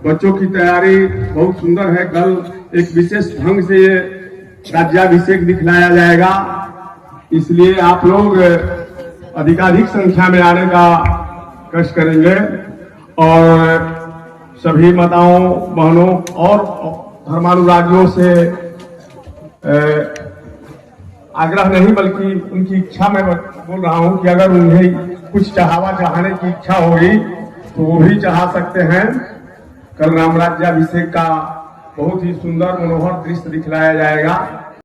बच्चों की तैयारी बहुत सुंदर है। कल एक विशेष ढंग से ये राज्याभिषेक दिखलाया जाएगा, इसलिए आप लोग अधिकाधिक संख्या में आने का कष्ट करेंगे और सभी माताओं बहनों और धर्मानुरागियों से आग्रह नहीं बल्कि उनकी इच्छा में बोल रहा हूं कि अगर उन्हें कुछ चाहने की इच्छा होगी तो वो भी चाह सकते हैं। कल राम राज्याभिषेक का बहुत ही सुंदर मनोहर दृश्य दिखलाया जाएगा।